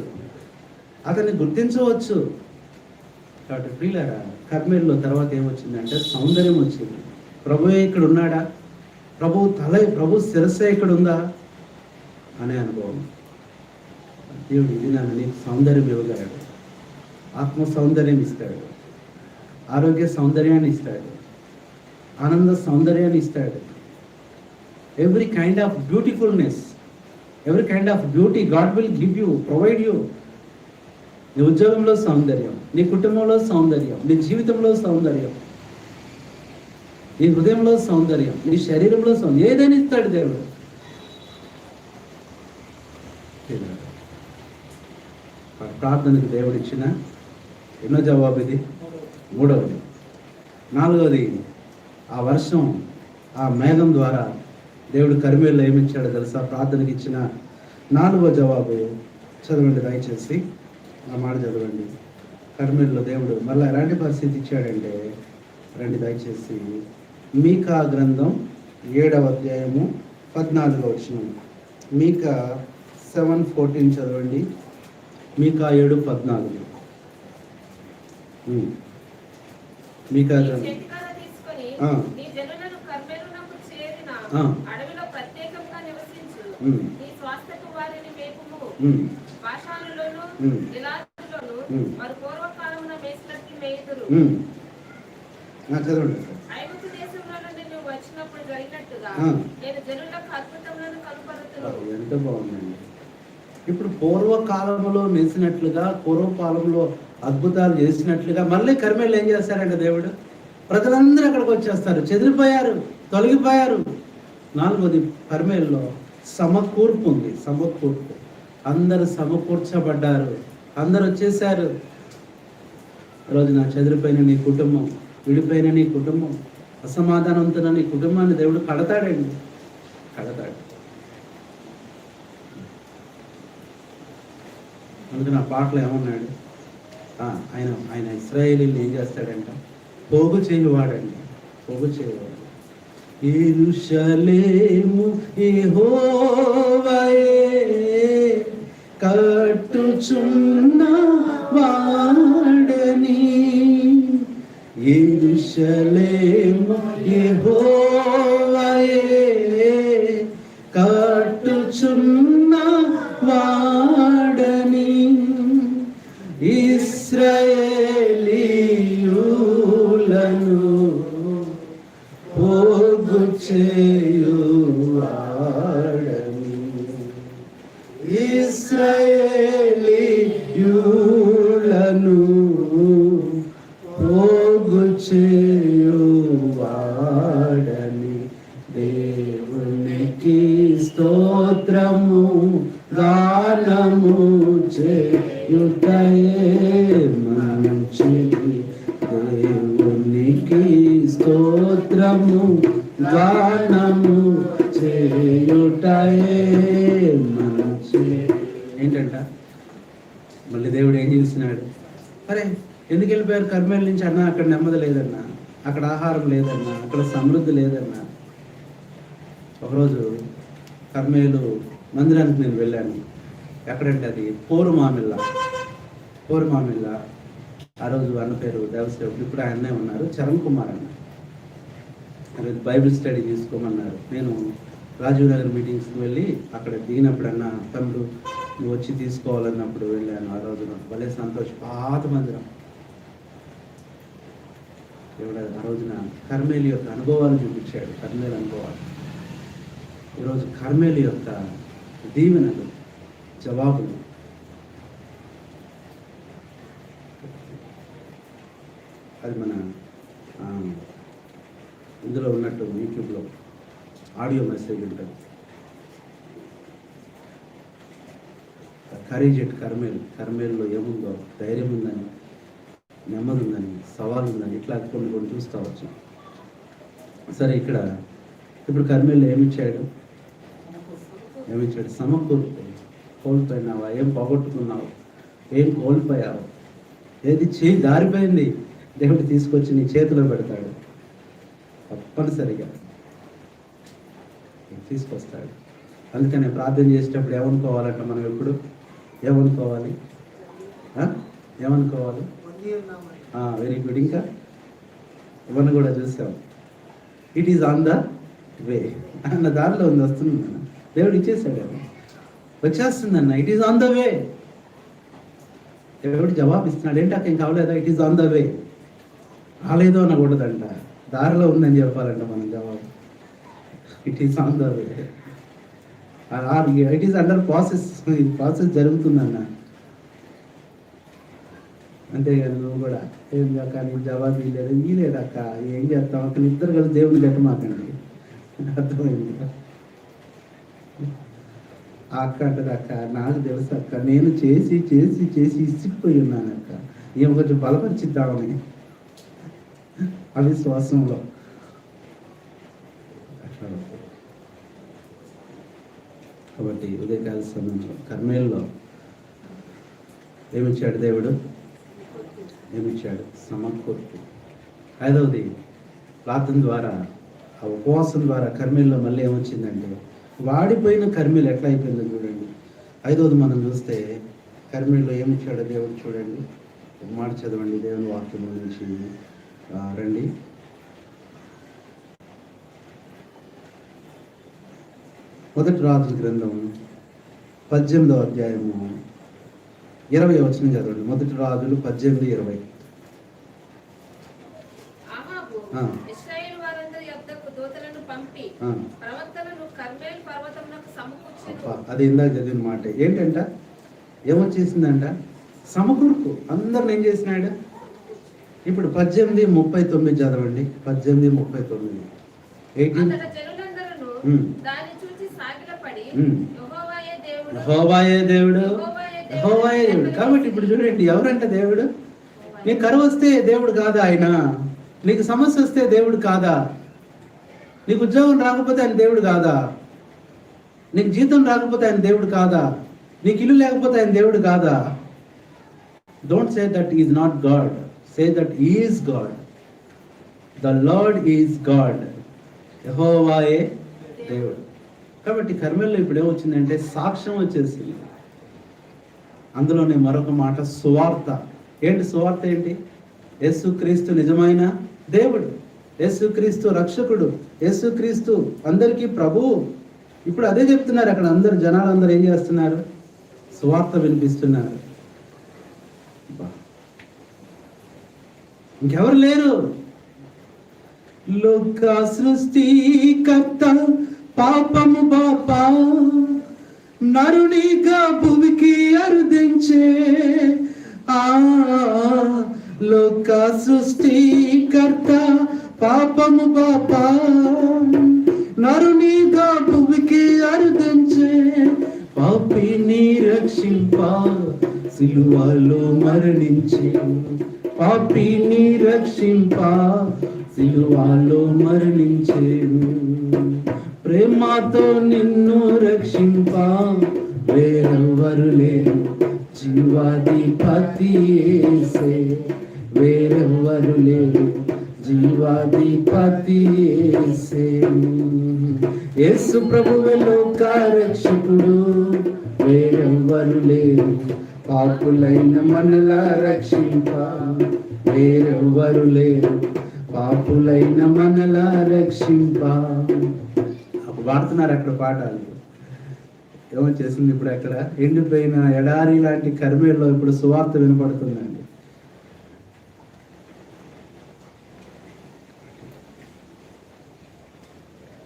Speaker 1: అతన్ని గుర్తించవచ్చు. కాబట్టి ప్రియులారా, కర్మేల్లో తర్వాత ఏమొచ్చిందంటే సౌందర్యం వచ్చింది. ప్రభువే ఇక్కడ ఉన్నాడా? ప్రభు శిరస్సే ఇక్కడ ఉందా అనే అనుభవం. దేవుడు ఇది నన్ను నీకు సౌందర్యం ఇవ్వగలడు, ఆత్మ సౌందర్యం ఇస్తాడు, ఆరోగ్య సౌందర్యాన్ని ఇస్తాడు, ఆనంద సౌందర్యాన్ని ఇస్తాడు. Every kind of beautifulness, every kind of beauty God will give you, provide you. నీ ఉద్యోగంలో సౌందర్యం, నీ కుటుంబంలో సౌందర్యం, నీ జీవితంలో సౌందర్యం, నీ హృదయంలో సౌందర్యం, నీ శరీరంలో సౌందర్యం, ఏదైనా ఇస్తాడు దేవుడు. ప్రార్థనకి దేవుడు ఇచ్చిన ఎన్నో జవాబు ఇది? మూడవది. నాలుగవది, ఆ వర్షం, ఆ మేఘం ద్వారా దేవుడు కర్మేల్లో ఏమిచ్చాడో తెలుసా? ప్రార్థనకి ఇచ్చిన 4వ జవాబు చదవండి దయచేసి. ఆ మాట చదవండి. కర్మేల్లో దేవుడు మళ్ళీ ఎలాంటి పరిస్థితి ఇచ్చాడంటే, రండి దయచేసి, మీకా గ్రంథం 7వ అధ్యాయము 14వ వచనం. మీకా 7:14 చదవండి. మీకా 7:14. మీకా
Speaker 3: అడవిలో ప్రత్యేకంగా నివసించు, నీ స్వాస్థ్యపు వారిని మేపుము. భాషానులోను గిలాదులోను వారు పూర్వకాలమున మేసినట్టు మేయుదురు. ఐగుప్తు దేశంలో నుండి నువ్వు వచ్చినప్పుడు జరిగినట్టుగా నేను జనులకు అద్భుతములను కనపరుతును.
Speaker 1: ఎంత బాగుందండి. ఇప్పుడు పూర్వకాలంలో మెసినట్లుగా, పూర్వకాలంలో అద్భుతాలు చేసినట్లుగా మళ్ళీ కర్మేలు ఏం చేస్తారంటే దేవుడు, ప్రజలందరూ అక్కడికి వచ్చేస్తారు, చెదిరిపోయారు, తొలగిపోయారు. 4వది, కర్మేల్లో సమకూర్పు ఉంది. సమకూర్పు, అందరూ సమకూర్చబడ్డారు, అందరు వచ్చేసారు. ఈరోజు నా చెదిరిపోయిన నీ కుటుంబం, విడిపోయిన నీ కుటుంబం, అసమాధానంతో నీ కుటుంబాన్ని దేవుడు కడతాడండి, కడతాడు. అందుకని ఆ పాటలో ఏమన్నాడు? ఆయన ఇశ్రాయేలీని ఏం చేస్తాడంట? పోగు చేయవాడండి, పోగు చేయవాడు. యెరూషలేము యెహోవాయే కట్టుచున్న వాడని, యెరూషలేము యెహోవాయే కట్టుచున్న వాడని, ఇశ్రాయేలీయులను పోగు చేయువాడని, ఇశ్రాయేలీయులను పోగు చేయువాడని. దేవునికి స్తోత్రము గానము చేయుటయే మంచిది, దేవునికి స్తోత్రము గానము చేయుటయే మంచిది. ఏంటంట? మళ్ళీ దేవుడు ఏం చేస్తున్నాడు, అరే ఎందుకు వెళ్ళిపోయారు కర్మేల నుంచి అన్నా, అక్కడ నెమ్మది లేదన్నా, అక్కడ ఆహారం లేదన్నా, అక్కడ సమృద్ధి లేదన్నా. ఒకరోజు కర్మేలు మందిరానికి నేను వెళ్ళాను. ఎక్కడంటే అది పోరుమామిల్ల. ఆ రోజు అన్న పేరు దేవసేవుడు, ఇప్పుడు ఆయన్నే ఉన్నారు, చరణ్ కుమార్ అన్న. అది బైబిల్ స్టడీ తీసుకోమన్నారు. నేను రాజీవ్ నగర్ మీటింగ్స్కి వెళ్ళి అక్కడ దిగినప్పుడన్నా తమ్ముడు నువ్వు వచ్చి తీసుకోవాలన్నప్పుడు వెళ్ళాను. ఆ రోజున భలే సంతోషం. పాత మందిరం. దేవుడు ఆ రోజున కర్మేలు యొక్క అనుభవాలు చూపించాడు. కర్మేలు అనుభవాలు. ఈరోజు కర్మేలు యొక్క దీవెనలు, జవాబులు. అది మన ఇందులో ఉన్నట్టు యూట్యూబ్లో ఆడియో మెసేజ్ ఉంటుంది. కరేజ్ ఎట్ కర్మేల్లో ఏముందో, ధైర్యం ఉందని, నెమ్మది ఉందని, సవాల్ ఉందని, ఇట్లా కొన్ని చూస్తూ వచ్చాం. సరే, ఇప్పుడు కర్మేల్లో ఏమిచ్చాడు? సమకూర్పు. కోల్పోయినావా? ఏం పోగొట్టుకున్నావు? ఏం కోల్పోయావు? ఏది చేయి దారిపోయింది, దేవుడు తీసుకొచ్చి నీ చేతిలో పెడతాడు. తప్పనిసరిగా తీసుకొస్తాడు. అందుకనే ప్రార్థన చేసేటప్పుడు ఏమనుకోవాలంట? మనం ఎప్పుడు ఏమనుకోవాలి? Very good. ఇంకా ఇవన్నీ కూడా చూసాం. It is on the way అన్న దారిలో ఉంది, వస్తుందన్న. దేవుడు ఇచ్చేసాడు, వచ్చేస్తుందన్న. It is on the way. దేవుడు జవాబు ఇస్తున్నాడు. ఏంటి అక్క ఏం కావలేదా? It is on the way. రాలేదో అనకూడదంట, దారిలో ఉందని చెప్పాలంట మనం జవాబు. It is on the way. It is under process. ఈ ప్రాసెస్ జరుగుతుందన్న. అంతేగాని నువ్వు కూడా ఏం కాక నీకు జవాబు ఇలేదక్క, ఏం చేస్తాం అక్కడ ఇద్దరు కలిసి దేవుని గట్టమాకండి. అర్థమైంది? అక్క అంటది, అక్క నాకు తెలుసు అక్క, నేను చేసి చేసి చేసి ఇసిపోయి ఉన్నాను అక్క, ఏం కొంచెం బలపరిచిద్దామని అవిశ్వాసంలో. కాబట్టి ఉదయకాల సమయంలో కర్మేల్లో ఏమిచ్చాడు దేవుడు? ఏమిచ్చాడు? సమకూర్పు. ఐదవది, ప్రార్థన ద్వారా, ఆ ఉపవాసం ద్వారా కర్మేల్లో మళ్ళీ ఏమొచ్చిందంటే, వాడిపోయిన కర్మేలు ఎట్లా అయిపోయిందో చూడండి. ఐదవది మనం చూస్తే కర్మేల్లో ఏమిచ్చాడో దేవుడు చూడండి. ఒక మాట చదవండి దేవుని వాక్యం నుంచి రండి. మొదటి రాజుల గ్రంథం 18వ అధ్యాయము 20వ వచనం చదవండి. మొదటి రాజులు 18:20. అది ఇందాక చదివిన మాట. ఏంటంట? ఏమొచ్చేసిందంట? సమకూర్పు. అందరిని ఏం చేసినాడు? ఇప్పుడు 18:39 చదవండి. 18:39. యెహోవాయే దేవుడు. కాబట్టి ఇప్పుడు చూడండి, ఎవరంట దేవుడు? నీకు కరువు వస్తే దేవుడు కాదా ఆయన? నీకు సమస్య వస్తే దేవుడు కాదా? నీకు ఉద్యోగం రాకపోతే ఆయన దేవుడు కాదా? నీకు జీతం రాకపోతే ఆయన దేవుడు కాదా? నీకు ఇల్లు లేకపోతే ఆయన దేవుడు కాదా? Don't say that is not God, say that is God. The lord is God. యెహోవాయే దేవుడు. కాబట్టి కర్మేల్లో ఇప్పుడు ఏమొచ్చిందంటే సాక్ష్యం వచ్చేసింది. అందులోనే మరొక మాట, సువార్త. ఏంటి సువార్త? ఏంటి? యేసుక్రీస్తు నిజమైన దేవుడు, యేసుక్రీస్తు రక్షకుడు, యేసుక్రీస్తు అందరికీ ప్రభువు. ఇప్పుడు అదే చెప్తున్నారు అక్కడ. అందరు జనాలందరూ ఏం చేస్తున్నారు? సువార్త వినిపిస్తున్నారు. ఇంకెవరు లేరు. లోక సృష్టికర్త పాపము బాపా నరునిగా భూమికి అరుదించే లోక సృష్టికర్త పాపము బాపా నరునిగా భూమికి అరుదించే పాపిని రక్షింప సిలువలో మరణించే పాపిని రక్షింప సిలువలో మరణించేను ప్రేమతో నిన్ను రక్షింప వేరెవ్వరు లేరు
Speaker 4: జీవాధిపతి యేసే, వేరెవ్వరు లేరు. జీవాధిపతి యేసే, యేసు ప్రభువే లోక రక్షకుడు, వేరెవ్వరు లేరు. పాపులైన మనలా రక్షింప వేరెవ్వరు లేరు. పాపులైన మనలా రక్షింప. అప్పుడు పాడుతున్నారు అక్కడ పాఠాలు. ఏమో చేసింది ఇప్పుడు అక్కడ ఎండిపోయిన ఎడారి లాంటి కర్మేల్లో ఇప్పుడు సువార్త వినపడుతుందండి.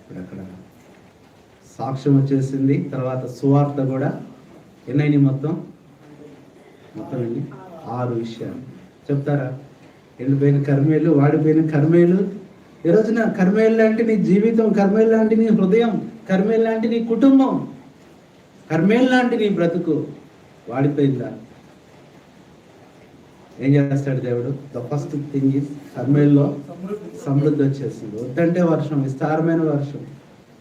Speaker 4: ఇప్పుడు అక్కడ సాక్ష్యం వచ్చేసింది, తర్వాత సువార్త కూడా. ఎన్నైనా మొత్తం అండి 6 విషయాలు చెప్తారా? ఎండిపోయిన కర్మేలు, వాడిపోయిన కర్మేలు. ఈ రోజున కర్మేలు లాంటి నీ జీవితం, కర్మేలు లాంటి నీ హృదయం, కర్మేలు లాంటి నీ కుటుంబం, కర్మేలు లాంటి నీ బ్రతుకు వాడిపోయిందా? ఏం చేస్తాడు దేవుడు? ద ఫస్ట్ థింగ్ ఈజ్ కర్మేల్లో సమృద్ధి వచ్చేసింది. వద్దంటే వర్షం, విస్తారమైన వర్షం.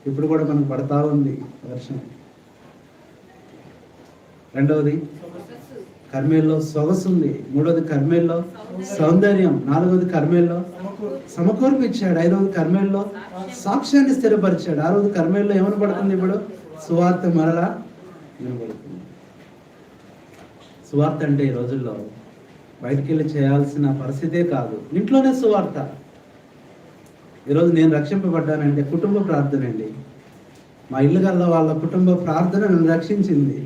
Speaker 4: ఇప్పుడు కూడా మనకు పడతా ఉంది వర్షం. రెండవది కర్మేల్లో సొగసు ఉంది. మూడవది కర్మేల్లో సౌందర్యం. నాలుగవది కర్మేల్లో సమకూర్పు ఇచ్చాడు. ఐదవది కర్మేల్లో సాక్ష్యాన్ని స్థిరపరిచాడు. ఆరవది కర్మేల్లో ఏమని పడుతుంది? ఇప్పుడు సువార్త మరలా వినబడుతుంది. సువార్త అంటే ఈ రోజుల్లో బయటికి వెళ్ళి చేయాల్సిన పరిస్థితే కాదు, ఇంట్లోనే సువార్త. ఈరోజు నేను రక్షింపబడ్డానంటే కుటుంబ ప్రార్థన అండి. మా ఇల్లు గల్ల వాళ్ళ కుటుంబ ప్రార్థన నన్ను రక్షించింది.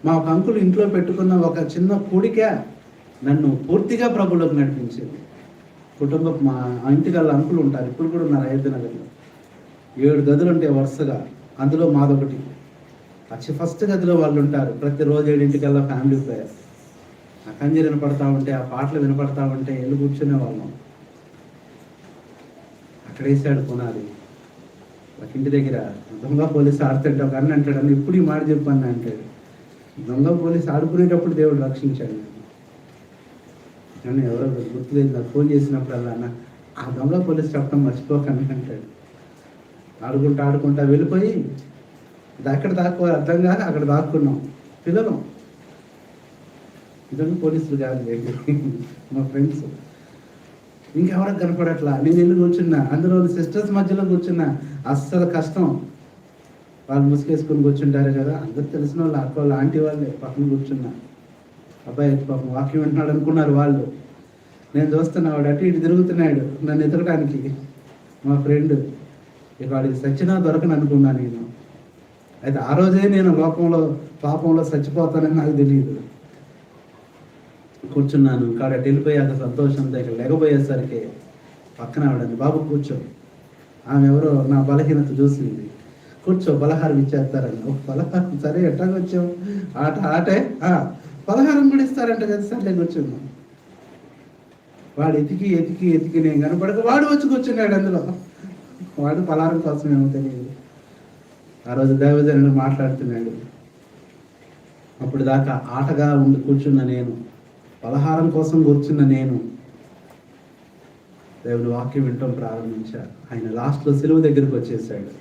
Speaker 4: మా ఒక అంకులు ఇంట్లో పెట్టుకున్న ఒక చిన్న కూడిక నన్ను పూర్తిగా ప్రభులోకి నడిపించింది. మా ఇంటి గల్ల అంకులు ఉంటారు, ఇప్పుడు కూడా ఉన్నారు అయోధ్యనగర్లో. 7 గదులు ఉంటాయి వరుసగా, అందులో మాదొకటి. ఫస్ట్ గదిలో వాళ్ళు ఉంటారు. ప్రతిరోజు 7 ఫ్యామిలీ ప్రేయర్. ఆ కంజీలు వినపడతా ఉంటే, ఆ పాటలు వినపడతా ఉంటే వెళ్ళి కూర్చునే వాళ్ళం. అక్కడ వేసాడు పునాది. ఒక ఇంటి దగ్గర దొంగ పోలీసు ఆడుతుంటే ఒక అన్న అంటాడు, అన్న ఇప్పుడు ఈ మాట చెప్పాను అంటాడు. దొంగ పోలీసు ఆడుకునేటప్పుడు దేవుడు రక్షించాడు నన్ను. ఎవరో గుర్తులేదు, నాకు ఫోన్ చేసినప్పుడల్లా అన్న ఆ దొంగ పోలీసు చెప్పడం మర్చిపోకండి అంటాడు. ఆడుకుంటా వెళ్ళిపోయి ఎక్కడ దాక్కోవాలి అర్థం కాక అక్కడ దాక్కున్నాం. పిల్లలు నిజంగా పోలీసులు కాదు, మా ఫ్రెండ్స్. ఇంకెవరికి కనపడట్లా. నేను వెళ్ళి కూర్చున్నా, అందులో సిస్టర్స్ మధ్యలో కూర్చున్నా. అస్సలు కష్టం. వాళ్ళు ముసుగేసుకొని కూర్చుంటారు కదా, అందరు తెలిసిన వాళ్ళు, అక్క వాళ్ళు, ఆంటీ వాళ్ళే పక్కన కూర్చున్నా. అబ్బాయి పాపం వాక్యం వింటున్నాడు అనుకున్నారు వాళ్ళు. నేను చూస్తున్నా, వాడు అటు ఇటు తిరుగుతున్నాడు నన్ను ఎతకడానికి. మా ఫ్రెండ్ ఇక వాడికి సచ్చినా దొరకను అనుకున్నా నేను. అయితే ఆ రోజే నేను లోకంలో పాపంలో చచ్చిపోతానని నాకు తెలియదు. కూర్చున్నాను. కాడ వెళ్ళిపోయాక సంతోషంతో ఇక్కడ లేకపోయేసరికి పక్కన ఆవిడండి, బాబు కూర్చో. ఆమె ఎవరో నా బలహీనత చూసింది. కూర్చో, పలహారం ఇచ్చేస్తారండి. ఒక పలహారం, సరే ఎట్టాగొచ్చాం, ఆటే పలహారం కూడా ఇస్తారంట కదా, సర్లే కూర్చున్నాం. వాడు ఎతికి నేను కనపడక వాడు వచ్చి కూర్చున్నాడు అందులో. వాడు పలహారం కోసం ఏమో తెలియదు. ఆ రోజు దైవజనుడు మాట్లాడుతున్నాడు. అప్పుడు దాకా ఆటగా ఉండి కూర్చున్న నేను, పలహారం కోసం కూర్చున్న నేను దేవుడు వాక్యం వింటం ప్రారంభించాడు. ఆయన లాస్ట్లో సిలువ దగ్గరికి వచ్చేసాడు.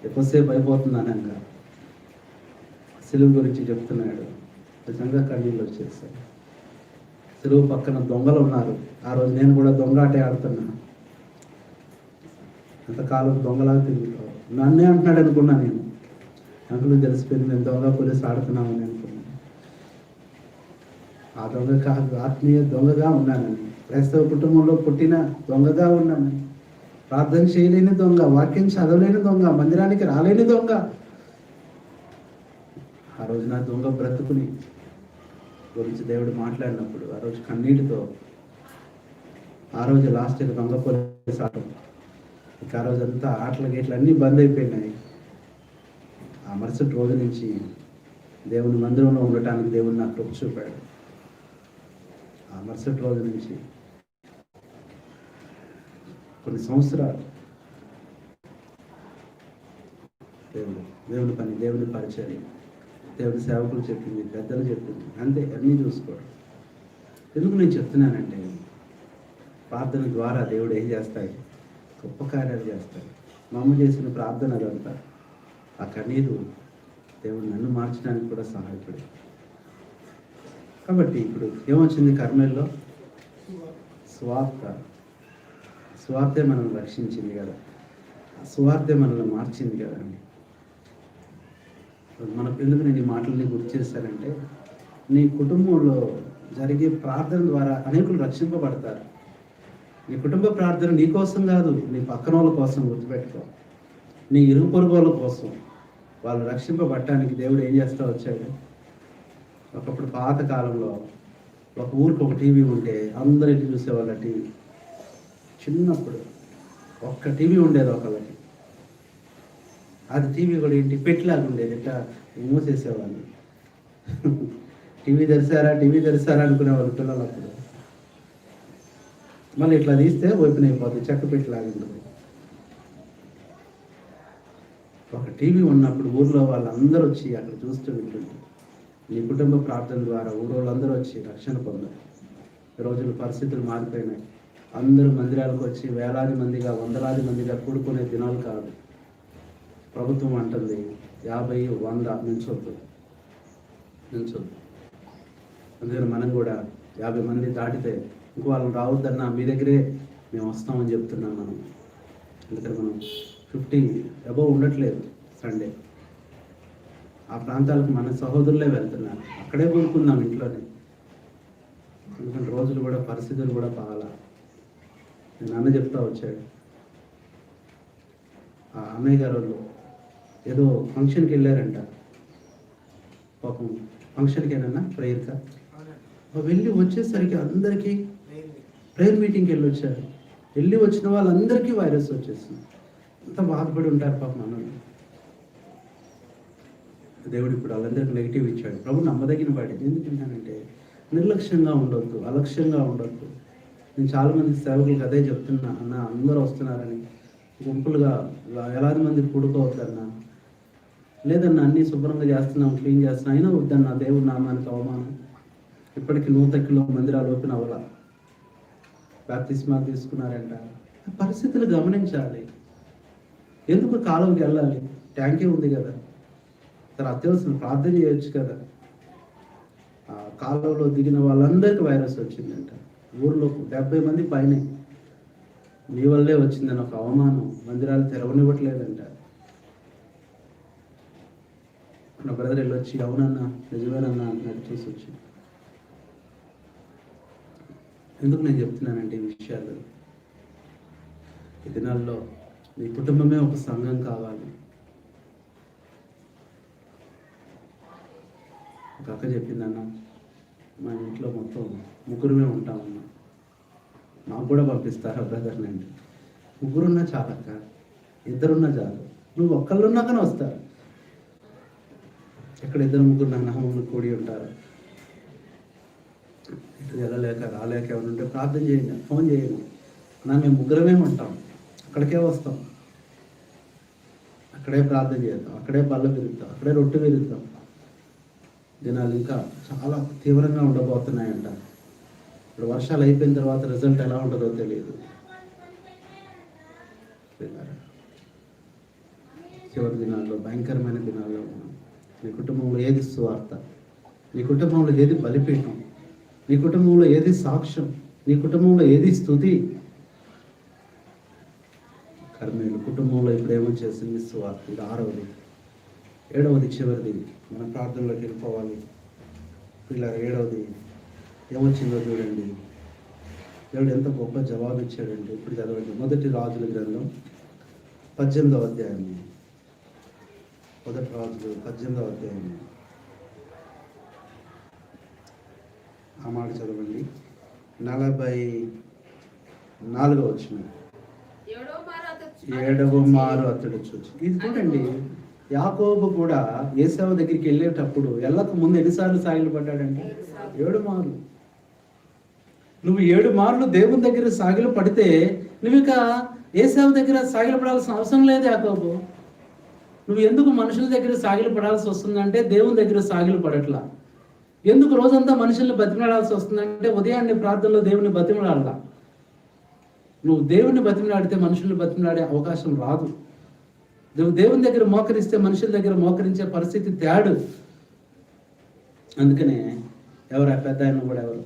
Speaker 4: ఎక్కువసేపు అయిపోతుంది అనగా సిలువ గురించి చెప్తున్నాడు. నిజంగా కన్నీళ్ళు వచ్చేసాడు. సిలువ పక్కన దొంగలు ఉన్నారు. ఆ రోజు నేను కూడా దొంగ ఆటే ఆడుతున్నా. ఎంతకాలం దొంగలాగా తిరుగుతావు. నన్నే అంటున్నాడు అనుకున్నా నేను. అంకులు తెలిసిపోయింది నేను దొంగ పోలీసు ఆడుతున్నామని అనుకున్నాను. ఆ దొంగ కాదు, ఆత్మీయ దొంగగా ఉన్నానని. క్రైస్తవ కుటుంబంలో పుట్టిన దొంగగా ఉన్నానని. ప్రార్థన చేయలేని దొంగ, వాక్యం చదవలేని దొంగ, మందిరానికి రాలేని దొంగ. ఆ రోజు నా దొంగ బ్రతుకుని గురించి దేవుడు మాట్లాడినప్పుడు ఆ రోజు కన్నీటితో, ఆ రోజు లాస్ట్ ఇయర్ దొంగ పోలీసు ఆట. ఇక ఆ రోజు అంతా ఆటల గేట్లు అన్నీ బంద్ అయిపోయినాయి. ఆ మరుసటి రోజు నుంచి దేవుని మందిరంలో ఉండటానికి దేవుడు నాకు కృప చూపాడు. ఆ మరుసటి రోజు నుంచి కొన్ని సంవత్సరాలు దేవుని పని, దేవుని పరిచయం, దేవుని సేవకులు చెప్పింది, పెద్దలు చెప్పింది, అంతే. అన్నీ చూసుకోవడం. ఎందుకు నేను చెప్తున్నానంటే, ప్రార్థన ద్వారా దేవుడు ఏం చేస్తాయి? గొప్ప కార్యాలు చేస్తాయి. మా అమ్మ చేసిన ప్రార్థన అదంతా. ఆ కన్నీరు దేవుడు నన్ను మార్చడానికి కూడా సహాయపడి
Speaker 1: కాబట్టి ఇప్పుడు ఏమొచ్చింది కర్మేల్లో? స్వార్థ. స్వార్థే మనల్ని రక్షించింది కదా, స్వార్థే మనల్ని మార్చింది కదండి. మనకు ఎందుకు నేను ఈ మాటలని గుర్తు చేశానంటే, నీ కుటుంబంలో జరిగే ప్రార్థన ద్వారా అనేకులు రక్షింపబడతారు. నీ కుటుంబ ప్రార్థన నీ కోసం కాదు, నీ పక్కన వాళ్ళ కోసం. గుర్తుపెట్టుకో, నీ ఇరుగు పొరుగు వాళ్ళ కోసం. వాళ్ళు రక్షింపబడటానికి దేవుడు ఏం చేస్తా వచ్చాడు. ఒకప్పుడు పాత కాలంలో ఒక ఊరికి ఒక టీవీ ఉంటే అందరూ ఎటు చూసేవాళ్ళ టీవీ. చిన్నప్పుడు ఒక్క టీవీ ఉండేది ఒకళ్ళకి. అది టీవీ కూడా ఏంటి, పెట్టిలాగా ఉండేది, ఇట్లా మూసేసేవాళ్ళు. టీవీ తెరిసారా అనుకునేవాళ్ళు పిల్లలు. అప్పుడు మళ్ళీ ఇట్లా తీస్తే ఓపెన్ అయిపోతుంది, చెక్క పెట్టిలాగా ఉంటుంది. ఒక టీవీ ఉన్నప్పుడు ఊర్లో వాళ్ళందరూ వచ్చి అక్కడ చూస్తూ వింటుంటారు. నీ కుటుంబ ప్రార్థన ద్వారా ఊరోళ్ళందరూ వచ్చి రక్షణ పొందారు. ఈ రోజులు పరిస్థితులు మారిపోయినాయి. అందరూ మందిరాలకు వచ్చి వేలాది మందిగా, వందలాది మందిగా కూడుకునే దినాలు కాదు. ప్రభుత్వం అంటుంది 50, 100 నిల్చొద్దు. అందుకని మనం కూడా 50 మంది దాటితే ఇంకో వాళ్ళని రావద్దన్నా మీ దగ్గరే మేము వస్తామని చెప్తున్నాం మనం. అందుకని మనం 50 అబౌవ్ ఉండట్లేదు. సండే ఆ ప్రాంతాలకు మన సహోదరులే వెళ్తున్నారు, అక్కడే కూడుకుందాం ఇంట్లోనే. ఎందుకంటే రోజులు కూడా, పరిస్థితులు కూడా బాగా. నేను అన్న చెప్తా వచ్చాడు, ఆ అన్నయ్య గారు వాళ్ళు ఏదో ఫంక్షన్కి వెళ్ళారంట. పాపం ఫంక్షన్కి ఏదన్నా ప్రేయర్గా వెళ్ళి వచ్చేసరికి అందరికీ ప్రేయర్ మీటింగ్కి వెళ్ళి వచ్చారు. వెళ్ళి వచ్చిన వాళ్ళందరికీ వైరస్ వచ్చేసింది. అంత బాధపడి ఉంటారు పాపం అన్నలు. దేవుడు ఇప్పుడు వాళ్ళందరికీ నెగిటివ్ ఇచ్చాడు. ప్రభు నమ్మదగిన వాడి. ఎందుకంటానంటే నిర్లక్ష్యంగా ఉండొద్దు, అలక్ష్యంగా ఉండొద్దు. నేను చాలామంది సేవకులకు అదే చెప్తున్నా, అన్న అందరూ వస్తున్నారని గుంపులుగా వేలాది మంది కూడుకోవద్దన్నా. లేదన్నా అన్నీ శుభ్రంగా చేస్తున్నాం, క్లీన్ చేస్తున్నాం, అయినా వద్దన్నా దేవుడి నామానికి అవమానం. ఇప్పటికీ 100 మందిరాలు ఓపెన్ అవ్వాల. బాప్తిస్మా తీసుకున్నారంట. పరిస్థితులు గమనించాలి. ఎందుకు కాలంకి వెళ్ళాలి? ట్యాంకే ఉంది కదా, సరే అత్యవసరం ప్రార్థన చేయొచ్చు కదా. ఆ కాలంలో దిగిన వాళ్ళందరికీ వైరస్ వచ్చిందంట. ఊర్లో 70 మంది పైనే. మీ వల్లే వచ్చిందని ఒక అవమానం. మందిరాలు తెరవనివ్వట్లేదంట. నా బ్రదర్ వెళ్ళొచ్చి అవునన్నా నిజమేనన్నా అన్నట్టు చూసి వచ్చి. ఎందుకు నేను చెప్తున్నానంటే ఈ విషయాలు, ఈ దినాల్లో నీ కుటుంబమే ఒక సంఘం కావాలి. ఒక అక్క చెప్పిందన్న, మా ఇంట్లో మొత్తం 3 ఉంటామన్నా, నాకు కూడా పంపిస్తారా బ్రదర్? నేను 3 చాలక్క, 2 చాలు. నువ్వు ఒక్కళ్ళున్నా కానీ వస్తారు. ఎక్కడ 2, 3 నామములు కూడి ఉంటారు. ఇటు వెళ్ళలేక రాలేక ఎవరు ఉంటే ప్రార్థన చేయండి, ఫోన్ చేయండి. మేము 3 ఉంటాం, అక్కడికే వస్తాం, అక్కడే ప్రార్థన చేద్దాం, అక్కడే పళ్ళు విరుద్దాం, అక్కడే రొట్టె విరుద్దాం. దినాలు ఇంకా చాలా తీవ్రంగా ఉండబోతున్నాయంట. ఇప్పుడు వర్షాలు అయిపోయిన తర్వాత రిజల్ట్ ఎలా ఉంటుందో తెలియదు. చివరి దినాల్లో, భయంకరమైన దినాల్లో ఉన్నాం. నీ కుటుంబంలో ఏది సువార్త? నీ కుటుంబంలో ఏది బలిపీఠం? నీ కుటుంబంలో ఏది సాక్ష్యం? నీ కుటుంబంలో ఏది స్తుతి? కర్మేలు కుటుంబంలో ఇప్పుడు ఏమొచ్చేసింది? సువార్త. ఇది 6వది. 7వది చివరిది. మన ప్రార్థనలోకి వెళ్ళిపోవాలి. పిల్లలు 7వది ఏమొచ్చిందో చూడండి. దేవుడు ఎంత గొప్ప జవాబు ఇచ్చాడండి. ఇప్పుడు చదవండి. 1 రాజుల గ్రంథం 18వ అధ్యాయం. 1 రాజులు 18వ అధ్యాయం. ఆ మాట చదవండి. 44వ వచనం. 7వ మారు అతడు చూచి. ఇది చూడండి, యాకోబు కూడా ఏశావు దగ్గరికి వెళ్ళేటప్పుడు వెళ్ళక ముందు ఎన్నిసార్లు సాగిలు పడ్డాడంటే 7 మార్లు. నువ్వు 7 మార్లు దేవుని దగ్గర సాగిలు పడితే నువ్వు ఇక ఏశావు దగ్గర సాగిలు పడాల్సిన అవసరం లేదు యాకోబు. నువ్వు ఎందుకు మనుషుల దగ్గర సాగిలు పడాల్సి వస్తుందంటే దేవుని దగ్గర సాగిలు పడట్లా. ఎందుకు రోజంతా మనుషుల్ని బతిమలాడాల్సి వస్తుందంటే ఉదయాన్నే ప్రార్థనలో దేవుని బతిమలాడాల. నువ్వు దేవుని బతిమలాడితే మనుషుల్ని బతిమలాడే అవకాశం రాదు. నువ్వు దేవుని దగ్గర మోకరిస్తే మనుషుల దగ్గర మోకరించే పరిస్థితి తేడు. అందుకనే ఎవరు ఆ పెద్ద ఆయన కూడా ఎవరు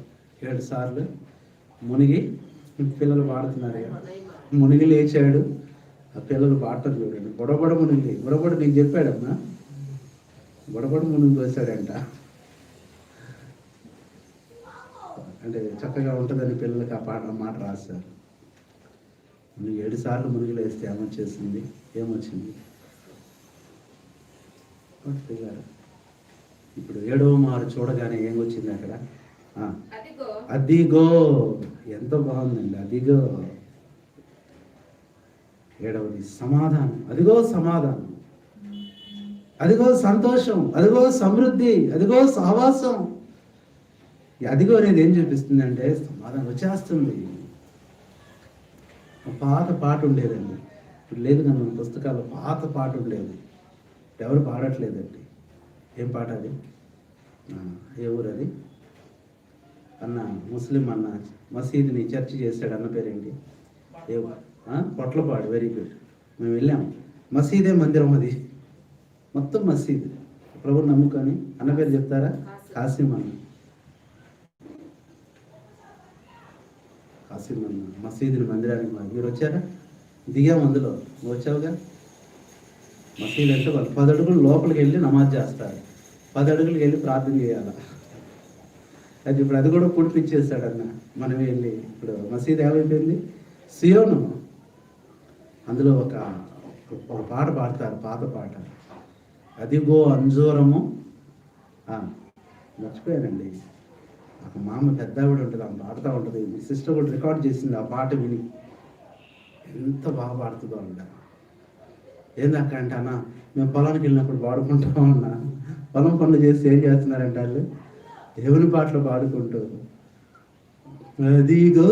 Speaker 1: 7 సార్లు మునిగి పిల్లలు పాడుతున్నారు ఇక. మునిగి లేచాడు, ఆ పిల్లలు పాడటం చూడండి. బుడబడ మునిగి, బుడబడ నీకు చెప్పాడమ్మా, బుడబడ మునిగి వేశాడంట. అంటే చక్కగా ఉంటుందని పిల్లలకి ఆ మాట రాశారు. నువ్వు 7 సార్లు మునిగి లేస్తే ఏమొచ్చేసింది, ఏమొచ్చింది పిల్లలు? ఇప్పుడు 7వ మారు చూడగానే ఏమొచ్చింది అక్కడ? అదిగో, ఎంత బాగుందండి. అదిగో 7వది సమాధానం. అదిగో సమాధానం, అదిగో సంతోషం, అదిగో సమృద్ధి, అదిగో సహవాసం. అదిగో అనేది ఏం చూపిస్తుంది అంటే సమాధానం వచ్చేస్తుంది. పాత పాట ఉండేదండి, ఇప్పుడు లేదు కానీ మన పుస్తకాల్లో పాత పాట ఉండేది, ఎవరు పాడట్లేదండి. ఏం పాట అది? ఏ ఊరు అది? అన్న ముస్లిం అన్న మసీదుని చర్చ్ చేశాడు, అన్న పేరేంటి? పొట్లపాడు. Very good. మేము వెళ్ళాము, మసీదే మందిరం అది, మొత్తం మసీదు. ప్రభుని నమ్ముకొని అన్న పేరు చెప్తారా? కాసిం అన్న. కాసిం అన్న మసీదుని మందిరానికి మీరు వచ్చారా? దిగాము అందులో. నువ్వు వచ్చావుగా. మసీదు అంటే వాళ్ళు 10 అడుగులు లోపలికి వెళ్ళి నమాజ్ చేస్తారు, 10 అడుగులకి వెళ్ళి ప్రార్థన చేయాలి. అది ఇప్పుడు అది కూడా పుడిపించేస్తాడన్న. మనం వెళ్ళి ఇప్పుడు మసీదు ఏమైపోయింది? సియోను. అందులో ఒక పాట పాడతారు, పాత పాట. అదిగో అంజూరము. మర్చిపోయానండి. ఒక మామ పెద్ద ఆవిడ ఉంటుంది, ఆమె పాడుతూ ఉంటుంది. మీ సిస్టర్ కూడా రికార్డ్ చేసింది ఆ పాట విని. ఎంత బాగా పాడుతుందో అంట. ఏందక్క అంటే, అన్న మేము పొలానికి వెళ్ళినప్పుడు పాడుకుంటామన్నా. పొలం పనులు చేసి ఏం చేస్తున్నారంటే వాళ్ళు దేవుని పాటలు పాడుకుంటూ, అదిగో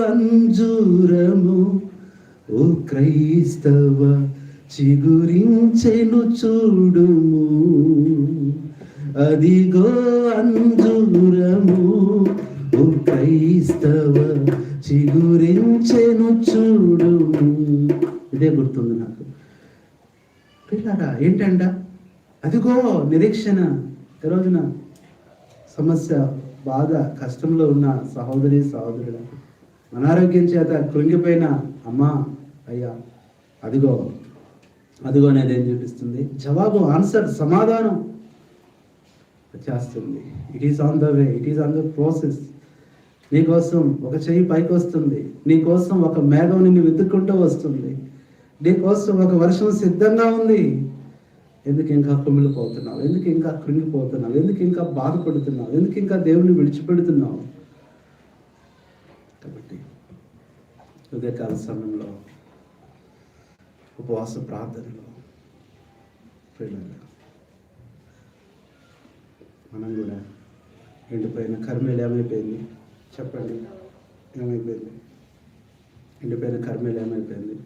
Speaker 1: అంజూరము ఓ క్రైస్తవ చిగురించెను చూడుము, అదిగో అంజూరము ఓ క్రైస్తవ చిగురించెను చూడుము. ఇదే గుర్తుంది నాకు. పిల్లరా ఏంటంట? అదిగో నిరీక్షణ. ఈ రోజున సమస్య, బాధ, కష్టంలో ఉన్న సహోదరి సహోదరుడు, అనారోగ్యం చేత కృంగిపోయిన అమ్మా అయ్యా, అదిగో అదిగో అనేది ఏం చూపిస్తుంది? జవాబు, ఆన్సర్, సమాధానం వచ్చేస్తుంది. It is on the way, it is on the process. నీకోసం ఒక చెయ్యి పైకి వస్తుంది, నీకోసం ఒక మేఘం నిన్ను వెతుక్కుంటూ వస్తుంది, నీకోసం ఒక వర్షం సిద్ధంగా ఉంది. ఎందుకు ఇంకా కుమిలిపోతున్నావు? ఎందుకు ఇంకా కృంగిపోతున్నావు? ఎందుకు ఇంకా బాధపడుతున్నావు? ఎందుకు ఇంకా దేవుణ్ణి విడిచిపెడుతున్నావు? కాబట్టి ఉదయకాల సమయంలో ఉపవాస ప్రార్థనలో మనం కూడా ఎండిపోయిన కర్మేలు ఏమైపోయింది చెప్పండి? ఏమైపోయింది? ఎండిపోయిన కర్మేలు ఏమైపోయింది?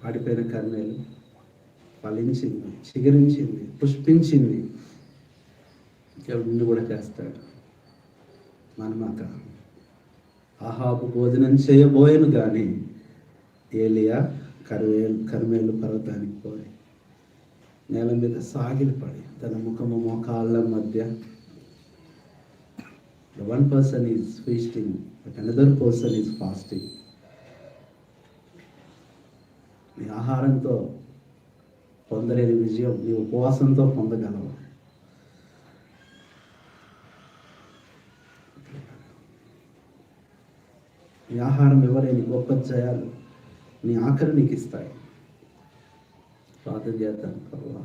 Speaker 1: వాడిపోయిన కర్మేలు ఫలించింది, చిగురించింది, పుష్పించింది. దేవుడు కూడా చేస్తాడు. మనమాక ఆహాబు భోజనం చేయబోయను కానీ ఏలియా కర్మేలు పర్వతానికి పోయి నేల మీద సాగిలపడి తన ముఖము మోకాళ్ళ మధ్య, one person is feasting but another person is fasting. నీ ఆహారంతో పొందలేని విజయం నీ ఉపవాసంతో పొందగలవు. నీ ఆహారం ఇవ్వలేని గొప్ప జయాలు నీ ఆఖరి నీకు ఇస్తాయి. ప్రార్థన చేద్దాం. ప్రభువా,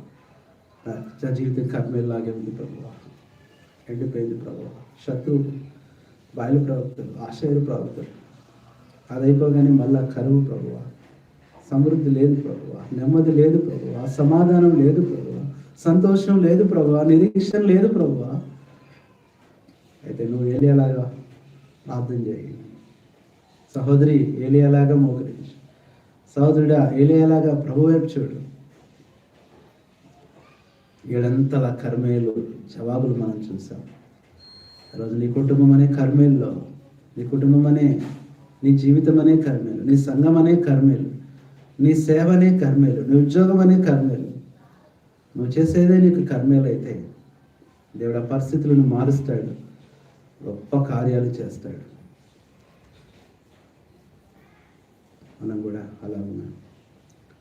Speaker 1: నా జీవితం కర్మేలాగే ఉంది ప్రభువా, ఎండిపోయింది ప్రభువా. శత్రువు, బయలు ప్రవక్తలు, ఆశయ ప్రవక్తలు, అదైపోగానే మళ్ళా కరువు ప్రభువా, సమృద్ధి లేదు ప్రభువా, నెమ్మది లేదు ప్రభువా, సమాధానం లేదు ప్రభువా, సంతోషం లేదు ప్రభువా, నిరీక్షణ లేదు ప్రభువా. అయితే నువ్వు ఏలియాలాగా ప్రార్థన చేయి. సహోదరి ఏలియాలాగా మోకరించు. సహోదరుడా ఏలియాలాగా ప్రభు వైపు చూడు. 7 కర్మేలు జవాబులు మనం చూసాం. ఈరోజు నీ కుటుంబం అనే కర్మేల్లో, నీ కుటుంబం అనే, నీ జీవితం అనే కర్మేలు, నీ సంఘం అనే కర్మేలు, నీ సేవ అనే కర్మేలు, నీ ఉద్యోగం అనే కర్మేలు, నువ్వు చేసేదే నీకు కర్మేలు అయితే దేవుడు ఆ పరిస్థితులను మారుస్తాడు, గొప్ప కార్యాలు చేస్తాడు. మనం కూడా అలా ఉన్నాం.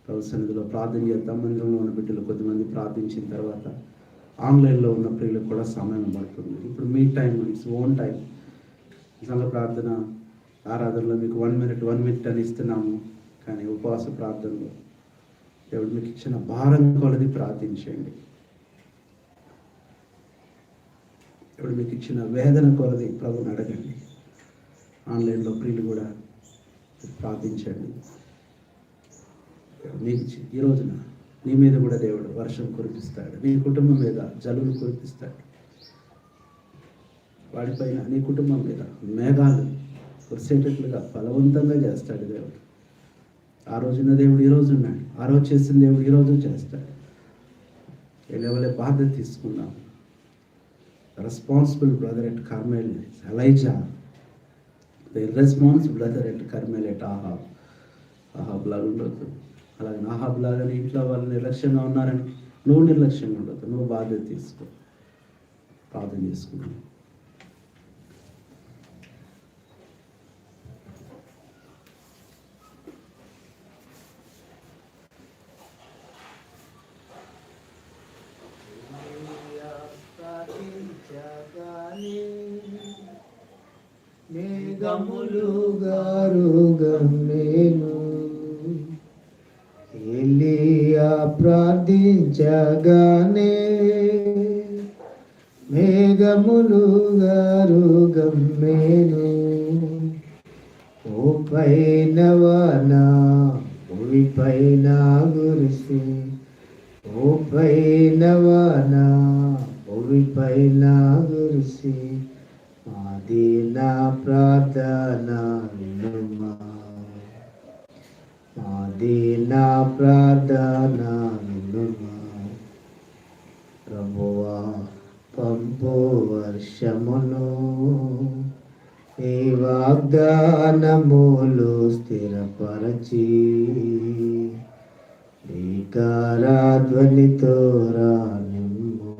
Speaker 1: ప్రభు సన్నిధిలో ప్రార్థన చేద్దాం. మందిరంలో ఉన్న బిడ్డలు కొద్దిమంది ప్రార్థించిన తర్వాత ఆన్లైన్లో ఉన్న ప్రియులకు కూడా సమయం పడుతుంది. ఇప్పుడు మీ టైం, ఇట్స్ ఓన్ టైం. సంఘ ప్రార్థన ఆరాధనలో మీకు 1 minute అని ఇస్తున్నాము. కానీ ఉపవాస ప్రార్థనలో దేవుడు మీకు ఇచ్చిన భారం కొలది ప్రార్థించండి. దేవుడు మీకు ఇచ్చిన వేదన కొలది ప్రభుని అడగండి. ఆన్లైన్లో ప్రియులు కూడా ప్రార్థించండి. మీకు ఈ రోజున నీ మీద కూడా దేవుడు వర్షం కురిపిస్తాడు, నీ కుటుంబం మీద జలులు కురిపిస్తాడు, వాడిపైన నీ కుటుంబం మీద మేఘాలు కురిసేటట్లుగా బలవంతంగా చేస్తాడు దేవుడు. ఆ రోజున దేవుడు ఈ రోజు ఉన్నాడు, ఆ రోజు చేసిన దేవుడు ఈ రోజు చేస్తాడు. ఎవరే బాధ్యత తీసుకున్నాం. Responsible brother at Carmel Elijah, the irresponsible brother at Carmel at Ahab లాగా ఉండొద్దు. అలాగే ఆహాబ్ లాగానే ఇంట్లో వాళ్ళు నిర్లక్ష్యంగా ఉన్నారని నువ్వు నిర్లక్ష్యంగా ఉండొద్దు. నువ్వు బాధ్యత తీసుకో. ప్రార్థన చేసుకున్నాను.
Speaker 5: మేఘములు గారుగమ్మేను, ఎలీయా ప్రార్థించగానే మేఘములు గారుగమ్మేను. ఓ పైన వాన భూమి పైన గురిసి, ఓ పైన వాన భూమి పైన గురిసి, మాది నా ప్రార్థన వినుమా, మాది నా ప్రార్థన వినుమా. ప్రభువా పంపు వర్షమును, ఈ వాగ్దానములు స్థిరపరచి, భీకరాధ్వనితో రానిమ్ము,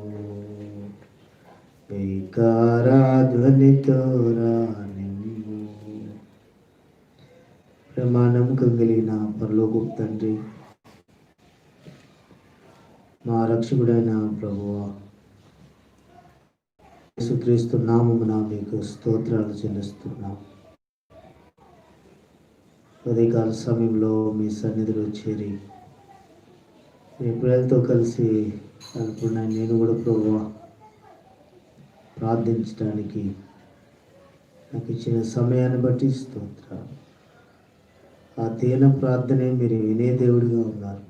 Speaker 5: భీకరాధ్వనితో రానిమ్ము. ప్రమాణముకు కలిగిన పరలోకపు తండ్రి, మా రక్షకుడైన ప్రభువా, యేసుక్రీస్తు నామమున మీకు స్తోత్రాలు చెల్లిస్తున్నాం. ఉదయకాల సమయంలో మీ సన్నిధిలో చేరి మీ పిల్లలతో కలిసి అనుకున్నాను. నేను కూడా ప్రభువా ప్రార్థించడానికి నాకు ఇచ్చిన సమయాన్ని బట్టి స్తోత్రాలు. ఆ దీన ప్రార్థనే మీరు వినే దేవుడిగా ఉన్నారు.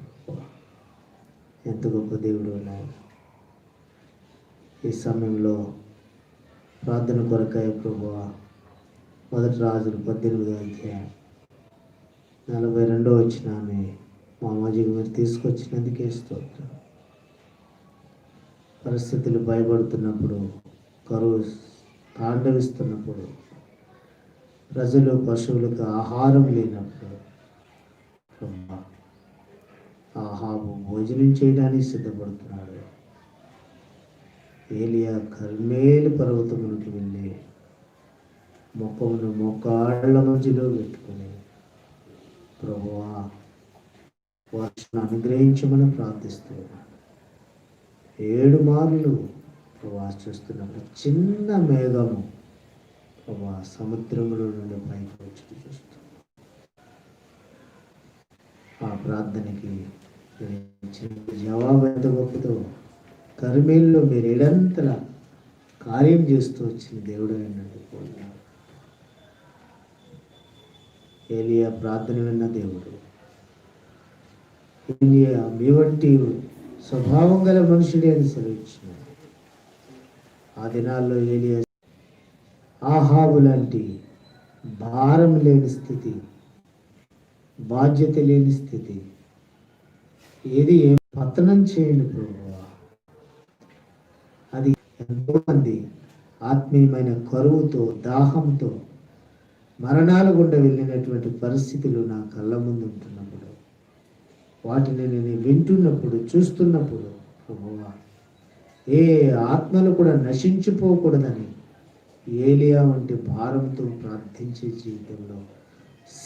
Speaker 5: ఎంత గొప్ప దేవుడు ఉన్నారు. ఈ సమయంలో ప్రార్థన కొరకాయ ప్రభువా, 1 రాజులు 18వ అధ్యాయం 42వ వచనాన్ని మా మధ్యకు మీరు తీసుకొచ్చినందుకే స్తోత్రం. పరిస్థితులు భయపడుతున్నప్పుడు, కరువు తాండవిస్తున్నప్పుడు, ప్రజలు పశువులకు ఆహారం లేనప్పుడు ఆహాబు భోజనం చేయడానికి సిద్ధపడుతున్నాడు. ఏలియా కర్మేలు పర్వతములకు వెళ్ళి మొక్కమును మోకాళ్ళ మధ్యలో పెట్టుకుని, ప్రభువా వర్షం అనుగ్రహించమని ప్రార్థిస్తున్నాడు. 7 మార్లు ప్రభా చూస్తున్నప్పుడు చిన్న మేఘము ప్రభా సముద్రంలో నుండి పైకి వచ్చి చూస్తుంది. ఆ ప్రార్థనకి జవాబు ఎంత గొప్పదో, కర్మేల్లో మీరు ఎడంతల కార్యం చేస్తూ వచ్చిన దేవుడు అన్నట్టు. ఏలియా ప్రార్థన విన్న దేవుడు. ఏలియా మీ వంటి స్వభావం గల మనుషుడే అని సెలవిచ్చినాడు. ఆ దినాల్లో ఏలియా ఆహాబు లాంటి భారం లేని స్థితి, బాధ్యత లేని స్థితి, ఏది ఏం పతనం చేయండి ప్రభువా. అది ఎంతోమంది ఆత్మీయమైన కరువుతో, దాహంతో మరణాల గుండా వెళ్ళినటువంటి పరిస్థితులు నా కళ్ళ ముందు ఉంటున్నప్పుడు, వాటిని నేను వింటున్నప్పుడు, చూస్తున్నప్పుడు ప్రభువా ఏ ఆత్మలు కూడా నశించిపోకూడదని ఏలియా వంటి భారంతో ప్రార్థించే జీవితంలో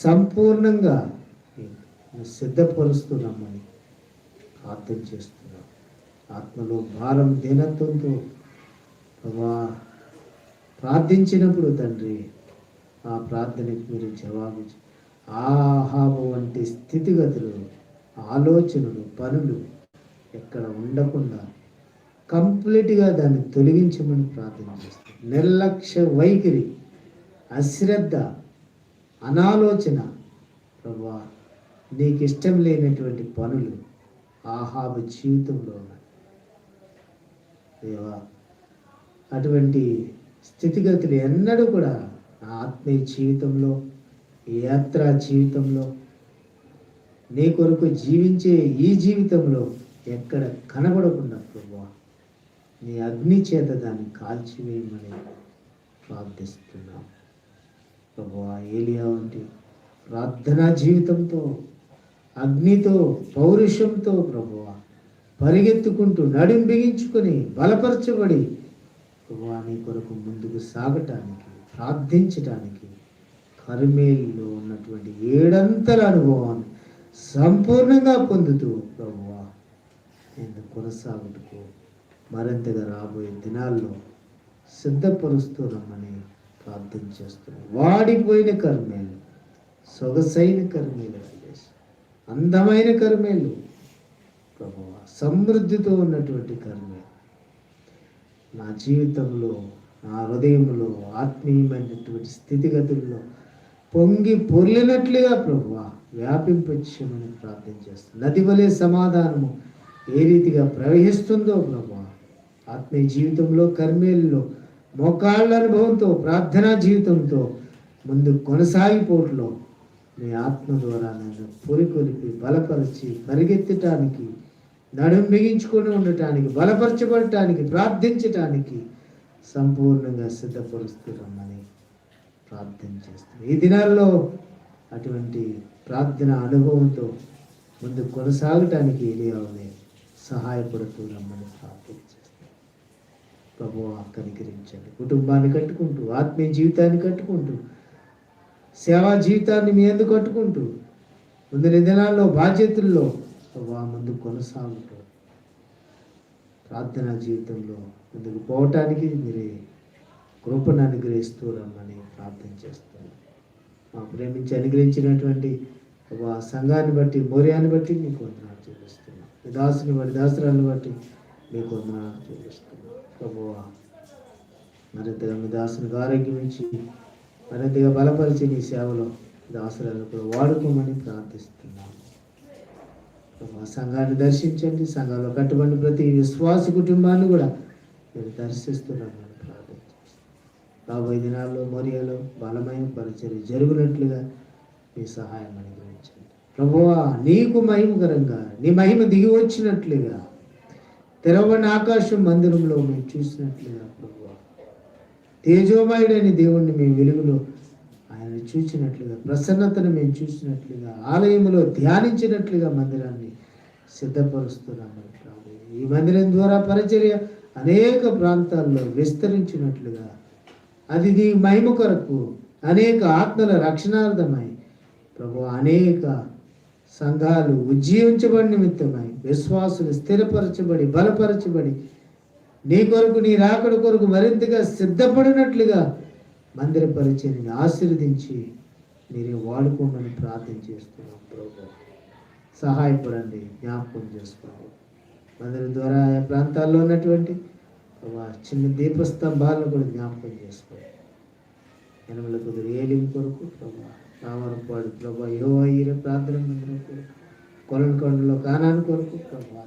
Speaker 5: సంపూర్ణంగా సిద్ధపరుస్తున్నామని ప్రార్థన చేస్తున్నాం. ఆత్మలో భారం దీనత్వంతో ప్రభా ప్రార్థించినప్పుడు తండ్రి ఆ ప్రార్థనకి మీరు జవాబు ఆహాబు వంటి స్థితిగతులు, ఆలోచనలు, పనులు ఎక్కడ ఉండకుండా కంప్లీట్గా దాన్ని తొలగించమని ప్రార్థన చేస్తాం. నిర్లక్ష్య వైఖరి, అశ్రద్ధ, అనాలోచన ప్రభా నీకు ఇష్టం లేనటువంటి పనులు ఆహాబు జీవితంలో ఉన్నాయి దేవా. అటువంటి స్థితిగతులు ఎన్నడూ కూడా నా ఆత్మీయ జీవితంలో, ఈ యాత్రా జీవితంలో, నీ కొరకు జీవించే ఈ జీవితంలో ఎక్కడ కనబడకుండా ప్రభువా నీ అగ్ని చేత దాన్ని కాల్చివేయమని ప్రార్థిస్తున్నాం ప్రభువా. ఏలియా వంటి ప్రార్థనా జీవితంతో, అగ్నితో, పౌరుషంతో ప్రభువా పరిగెత్తుకుంటూ నడుం బిగించుకొని బలపరచబడి ప్రభువా నీ కొరకు ముందుకు సాగటానికి, ప్రార్థించటానికి కర్మేలులో ఉన్నటువంటి 7 అంతల అనుభవాన్ని సంపూర్ణంగా పొందుతూ ప్రభువా నేను కొనసాగుటకు మరింతగా రాబోయే దినాల్లో సిద్ధపరుస్తున్నామని ప్రార్థన చేస్తున్నాం. వాడిపోయిన కర్మేలు, సొగసైన కర్మేలు, అందమైన కర్మేలు ప్రభువా, సమృద్ధితో ఉన్నటువంటి కర్మేలు నా జీవితంలో, నా హృదయంలో, ఆత్మీయమైనటువంటి స్థితిగతుల్లో పొంగి పొర్లినట్లుగా ప్రభువా వ్యాపింపచేయమని ప్రార్థన చేస్తాను. నది వలె సమాధానము ఏ రీతిగా ప్రవహిస్తుందో ప్రభువా ఆత్మీయ జీవితంలో, కర్మేల్లో మోకాళ్ళ అనుభవంతో, ప్రార్థనా జీవితంతో ముందు కొనసాగిపోట్లో మీ ఆత్మ ద్వారా నన్ను పురికొలిపి బలపరిచి పరిగెత్తటానికి, నడుం బిగించుకొని ఉండటానికి, బలపరచబడటానికి, ప్రార్థించటానికి సంపూర్ణంగా సిద్ధపరుస్తున్నామని ప్రార్థన చేస్తాను. ఈ దినాల్లో అటువంటి ప్రార్థన అనుభవంతో ముందు కొనసాగటానికి ఏలియావునే సహాయపడుతూ రమ్మని ప్రార్థన చేస్తాను. ప్రభువా కనికరించండి. కుటుంబాన్ని కట్టుకుంటూ, ఆత్మీయ జీవితాన్ని కట్టుకుంటూ, సేవా జీవితాన్ని మీ ఎందుకు కట్టుకుంటూ ముందు దినాల్లో బాధ్యతల్లో ప్రభువా ముందు కొనసాగుతూ ప్రార్థనా జీవితంలో ముందుకు పోవటానికి మీరే కృపను అనుగ్రహిస్తూ రమ్మని ప్రార్థన చేస్తున్నాను. మా ప్రేమించి అనుగ్రహించినటువంటి సంఘాన్ని బట్టి, మోర్యాన్ని బట్టి మీకు వందనాలు చూపిస్తున్నాం. మీ దాసుని బట్టి, దాసరాలను బట్టి మీకు వందనాలు చూపిస్తున్నాం. ప్రభువా మరింతగా మీ దాసునికి ఆరోగ్యం ఇచ్చి మరింతగా బలపరిచి నీ సేవలో దాసరాలను కూడా వాడుకోమని ప్రార్థిస్తున్నాం. ప్రభా సంఘాన్ని దర్శించండి. సంఘంలో కట్టుబడిన ప్రతి విశ్వాస కుటుంబాన్ని కూడా మీరు దర్శిస్తున్నామని ప్రార్థన చేస్తాం. రాబోయే దినాల్లో మోరియాలో బలమైన పరిచర్య జరుగునట్లుగా మీ సహాయం అనుగ్రహించండి. ప్రభువా నీకు మహిమకరంగా నీ మహిమ దిగి వచ్చినట్లుగా తెరవని ఆకాశం మందిరంలో మేము చూసినట్లుగా ప్రభువా తేజోమయుడైన దేవుణ్ణి మేము వెలుగులో ఆయన చూసినట్లుగా, ప్రసన్నతను మేము చూసినట్లుగా, ఆలయంలో ధ్యానించినట్లుగా మందిరాన్ని సిద్ధపరుస్తున్నామని ప్రభు. ఈ మందిరం ద్వారా పరిచర్య అనేక ప్రాంతాల్లో విస్తరించినట్లుగా, అది నీ మహిమ కొరకు అనేక ఆత్మల రక్షణార్థమై ప్రభు అనేక సంఘాలు ఉజ్జీవించబడి నిమిత్తమై విశ్వాసులు స్థిరపరచబడి బలపరచబడి నీ కొరకు, నీ రాకడ కొరకు మరింతగా సిద్ధపడినట్లుగా మందిర పరిచర్యని ఆశీర్వదించి మీరే వాడుకోమని ప్రార్థన చేస్తున్నాం. ప్రభు సహాయపడండి, జ్ఞాపకం చేసుకోండి. మందిరం ద్వారా ఆయా ప్రాంతాల్లో ఉన్నటువంటి చిన్న దీపస్తంభాలను కూడా జ్ఞాపకం చేసుకోండి. ఎనమల కుదురు ఏలిం కొరకు ప్రభా, రామరపాడు ప్రభా, యెహోవా ప్రార్థన మందిరం కొరకు, కొలనకొండలో కానాను కొరకు ప్రభా,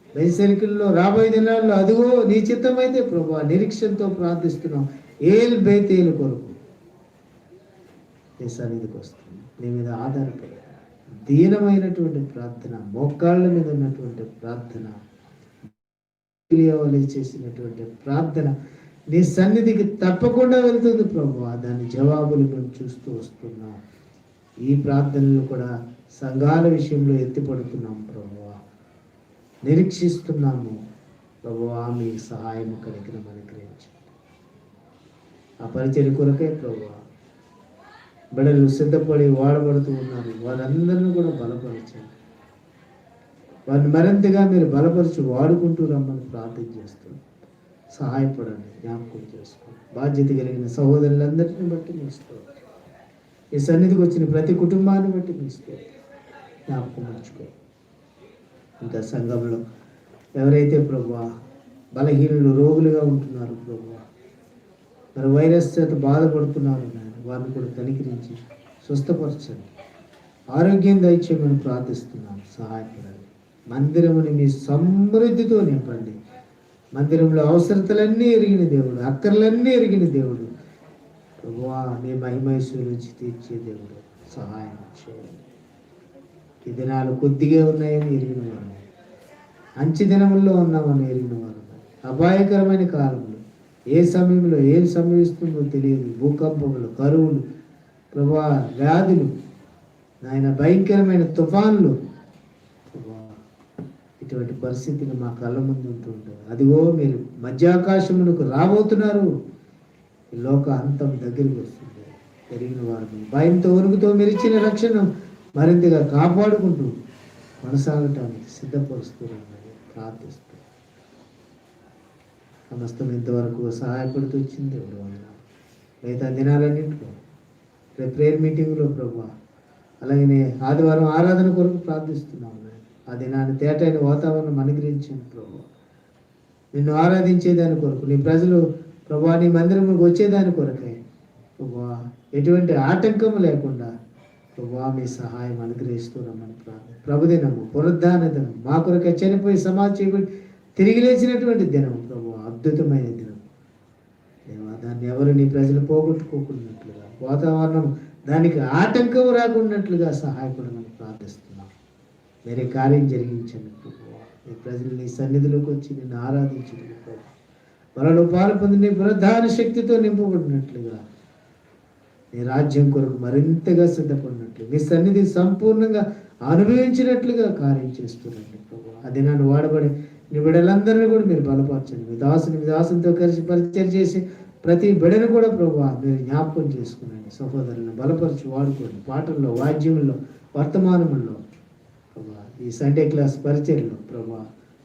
Speaker 5: బైసరికల్లో రాబోయే దినాల్లో అదిగో నీ చిత్తమైతే ప్రభా నిరీక్షణతో ప్రార్థిస్తున్నాం. ఏల్ బేతేలు కొరకు నీ సన్నిధికి వస్తుంది. నీ మీద ఆధారపడి దీనమైనటువంటి ప్రార్థన, మోకాళ్ళ మీద ఉన్నటువంటి ప్రార్థన, చేసినటువంటి ప్రార్థన నీ సన్నిధికి తప్పకుండా వెళ్తుంది ప్రభువా. దాని జవాబులు మేము చూస్తూ వస్తున్నాం. ఈ ప్రార్థనలు కూడా సంఘాల విషయంలో ఎత్తిపడుతున్నాం ప్రభువా, నిరీక్షిస్తున్నాము. ప్రభువా మీ సహాయం కలిగిన అనుగ్రహించండి. ఆ పరిచర్య కొరకే ప్రభువా బిడ్డలు సిద్ధపడి వాడబడుతూ ఉన్నారు. వారందరినీ కూడా బలపరచండి. వారిని మరింతగా మీరు బలపరిచి వాడుకుంటూ రమ్మని ప్రార్థన చేస్తున్నాం. సహాయపడండి, జ్ఞాపకం చేసుకోండి. బాధ్యత కలిగిన సహోదరులందరినీ బట్టి మీస్తూ ఈ సన్నిధికి వచ్చిన ప్రతి కుటుంబాన్ని బట్టి మీస్తూ జ్ఞాపకం ఉంచుకో. ఇంకా సంఘంలో ఎవరైతే ప్రభువా బలహీనులు రోగులుగా ఉంటున్నారు ప్రభువా, మరి వైరస్ చేత బాధపడుతున్నారు నాయన, వారిని కూడా కనికరించి స్వస్థపరచండి, ఆరోగ్యం దయచేయమని ప్రార్థిస్తున్నాను. సహాయపడండి. మందిరముని మీ సమృద్ధితో నింపండి. మందిరంలో అవసరతలన్నీ ఎరిగిన దేవుడు, అక్కర్లన్నీ ఎరిగిన దేవుడు ప్రభువా, మీ మహిమైశ్వరు నుంచి తీర్చే దేవుడు సహాయం చేయండి. ఈ దినాలు కొద్దిగా ఉన్నాయని ఎరిగిన వారు, అంచె దినముల్లో ఉన్నామని ఎరిగిన వారు, అపాయకరమైన కాలంలో ఏ సమయంలో ఏం సంభవిస్తుందో తెలియదు, భూకంపములు, కరువులు ప్రభువా, వ్యాధులు నాయన, భయంకరమైన తుఫాన్లు ప్రభువా, ఇటువంటి పరిస్థితిని మా కళ్ళ ముందు ఉంటుంటే అదిగో మీరు మధ్యాకాశమునకు రాబోతున్నారు, ఈ లోక అంతం దగ్గరికి వస్తుంది. ఎరిగిన వారిని భయంతో వణుకుతో మీరు ఇచ్చిన రక్షణ మరింతగా కాపాడుకుంటూ కొనసాగటానికి సిద్ధపరుస్తున్నామని ప్రార్థిస్తూ సమస్తం ఇంతవరకు సహాయపడుతూ వచ్చింది దేవుడు వందనాలు. మిగతా దినాలన్నింటిలో రేపు ప్రేయర్ మీటింగ్లో ప్రభు, అలాగే ఆదివారం ఆరాధన కొరకు ప్రార్థిస్తున్నాము. ఆ దినాన్ని తేటైన వాతావరణం అనుగ్రహించింది ప్రభు. నిన్ను ఆరాధించేదాని కొరకు, నీ ప్రజలు ప్రభు నీ మందిరంలోకి వచ్చేదాని కొరకే ప్రభు ఎటువంటి ఆటంకం లేకుండా ప్రభు మీ సహాయం అనుగ్రహిస్తున్నామని ప్రార్థన. ప్రభుదినము, పునరుద్ధాన దినం, మా కొరకే చనిపోయి సమాధి చేయబడి తిరిగి లేచినటువంటి దినం ప్రభు, అద్భుతమైన దినం దేవా. దాన్ని ఎవరు నీ ప్రజలు పోగొట్టుకోకున్నట్లుగా, వాతావరణం దానికి ఆటంకం రాకున్నట్లుగా సహాయపడమని ప్రార్థిస్తున్నాం. వేరే కార్యం జరిగించండి ప్రభు. నీ ప్రజలు నీ సన్నిధిలోకి వచ్చి నిన్ను ఆరాధించండి ప్రభు. వాళ్ళలో పాలు పొంది నీ ప్రధాన శక్తితో నింపబడినట్లుగా, నీ రాజ్యం కొరకు మరింతగా సిద్ధపడినట్లు, నీ సన్నిధి సంపూర్ణంగా అనుభవించినట్లుగా కార్యం చేస్తున్నట్టు ప్రభు. అది నన్ను వాడబడి నీ బిడ్డలందరినీ కూడా మీరు బలపరచండి. మీ దాసునితో కలిసి పరిచయం చేసి ప్రతి బిడ్డను కూడా ప్రభు మీరు జ్ఞాపకం చేసుకునండి. సహోదరులను బలపరిచి వాడుకోండి. పాటల్లో, వాద్యముల్లో, వర్తమానముల్లో ప్రభు, ఈ సండే క్లాస్ పరిచర్లో ప్రభు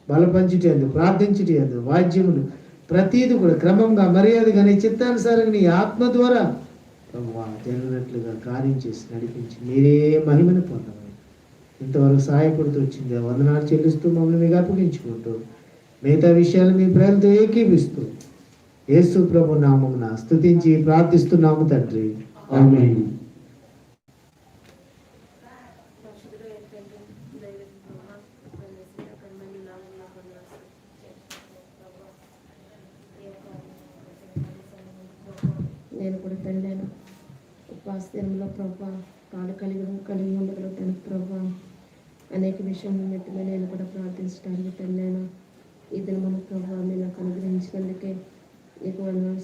Speaker 5: బలపంచుటేందుకు, ప్రార్థించుటేందుకు, వాద్యములు ప్రతీది కూడా క్రమంగా మర్యాదగా నీ చిత్తానుసారంగా నీ ఆత్మ ద్వారా ప్రభు జరిగినట్లుగా కార్యం చేసి నడిపించి మీరే మహిమను పొందమని ఇంతవరకు సహాయపడుతూ వచ్చింది. వందనాలు చెల్లిస్తూ మమ్మల్ని మీకు అప్పగించుకుంటూ మిగతా విషయాలు మీ ప్రజలతో ఏకీపిస్తూ యేసు ప్రభు నామమున స్తుతించి ప్రార్థిస్తున్నాము తండ్రి, ఆమేన్.
Speaker 3: నేను కూడా పెళ్ళాను ఉపవాసంలో ప్రభా కాలు కలిగి ఉండగలుగుతాను ప్రభా. అనేక విషయాల నిమిత్తమే నేను కూడా ప్రార్థించడానికి పెళ్ళాను. ఇది మన ప్రభావ మీరు నాకు అనుగ్రహించినందుకే నీకు వందనాలు.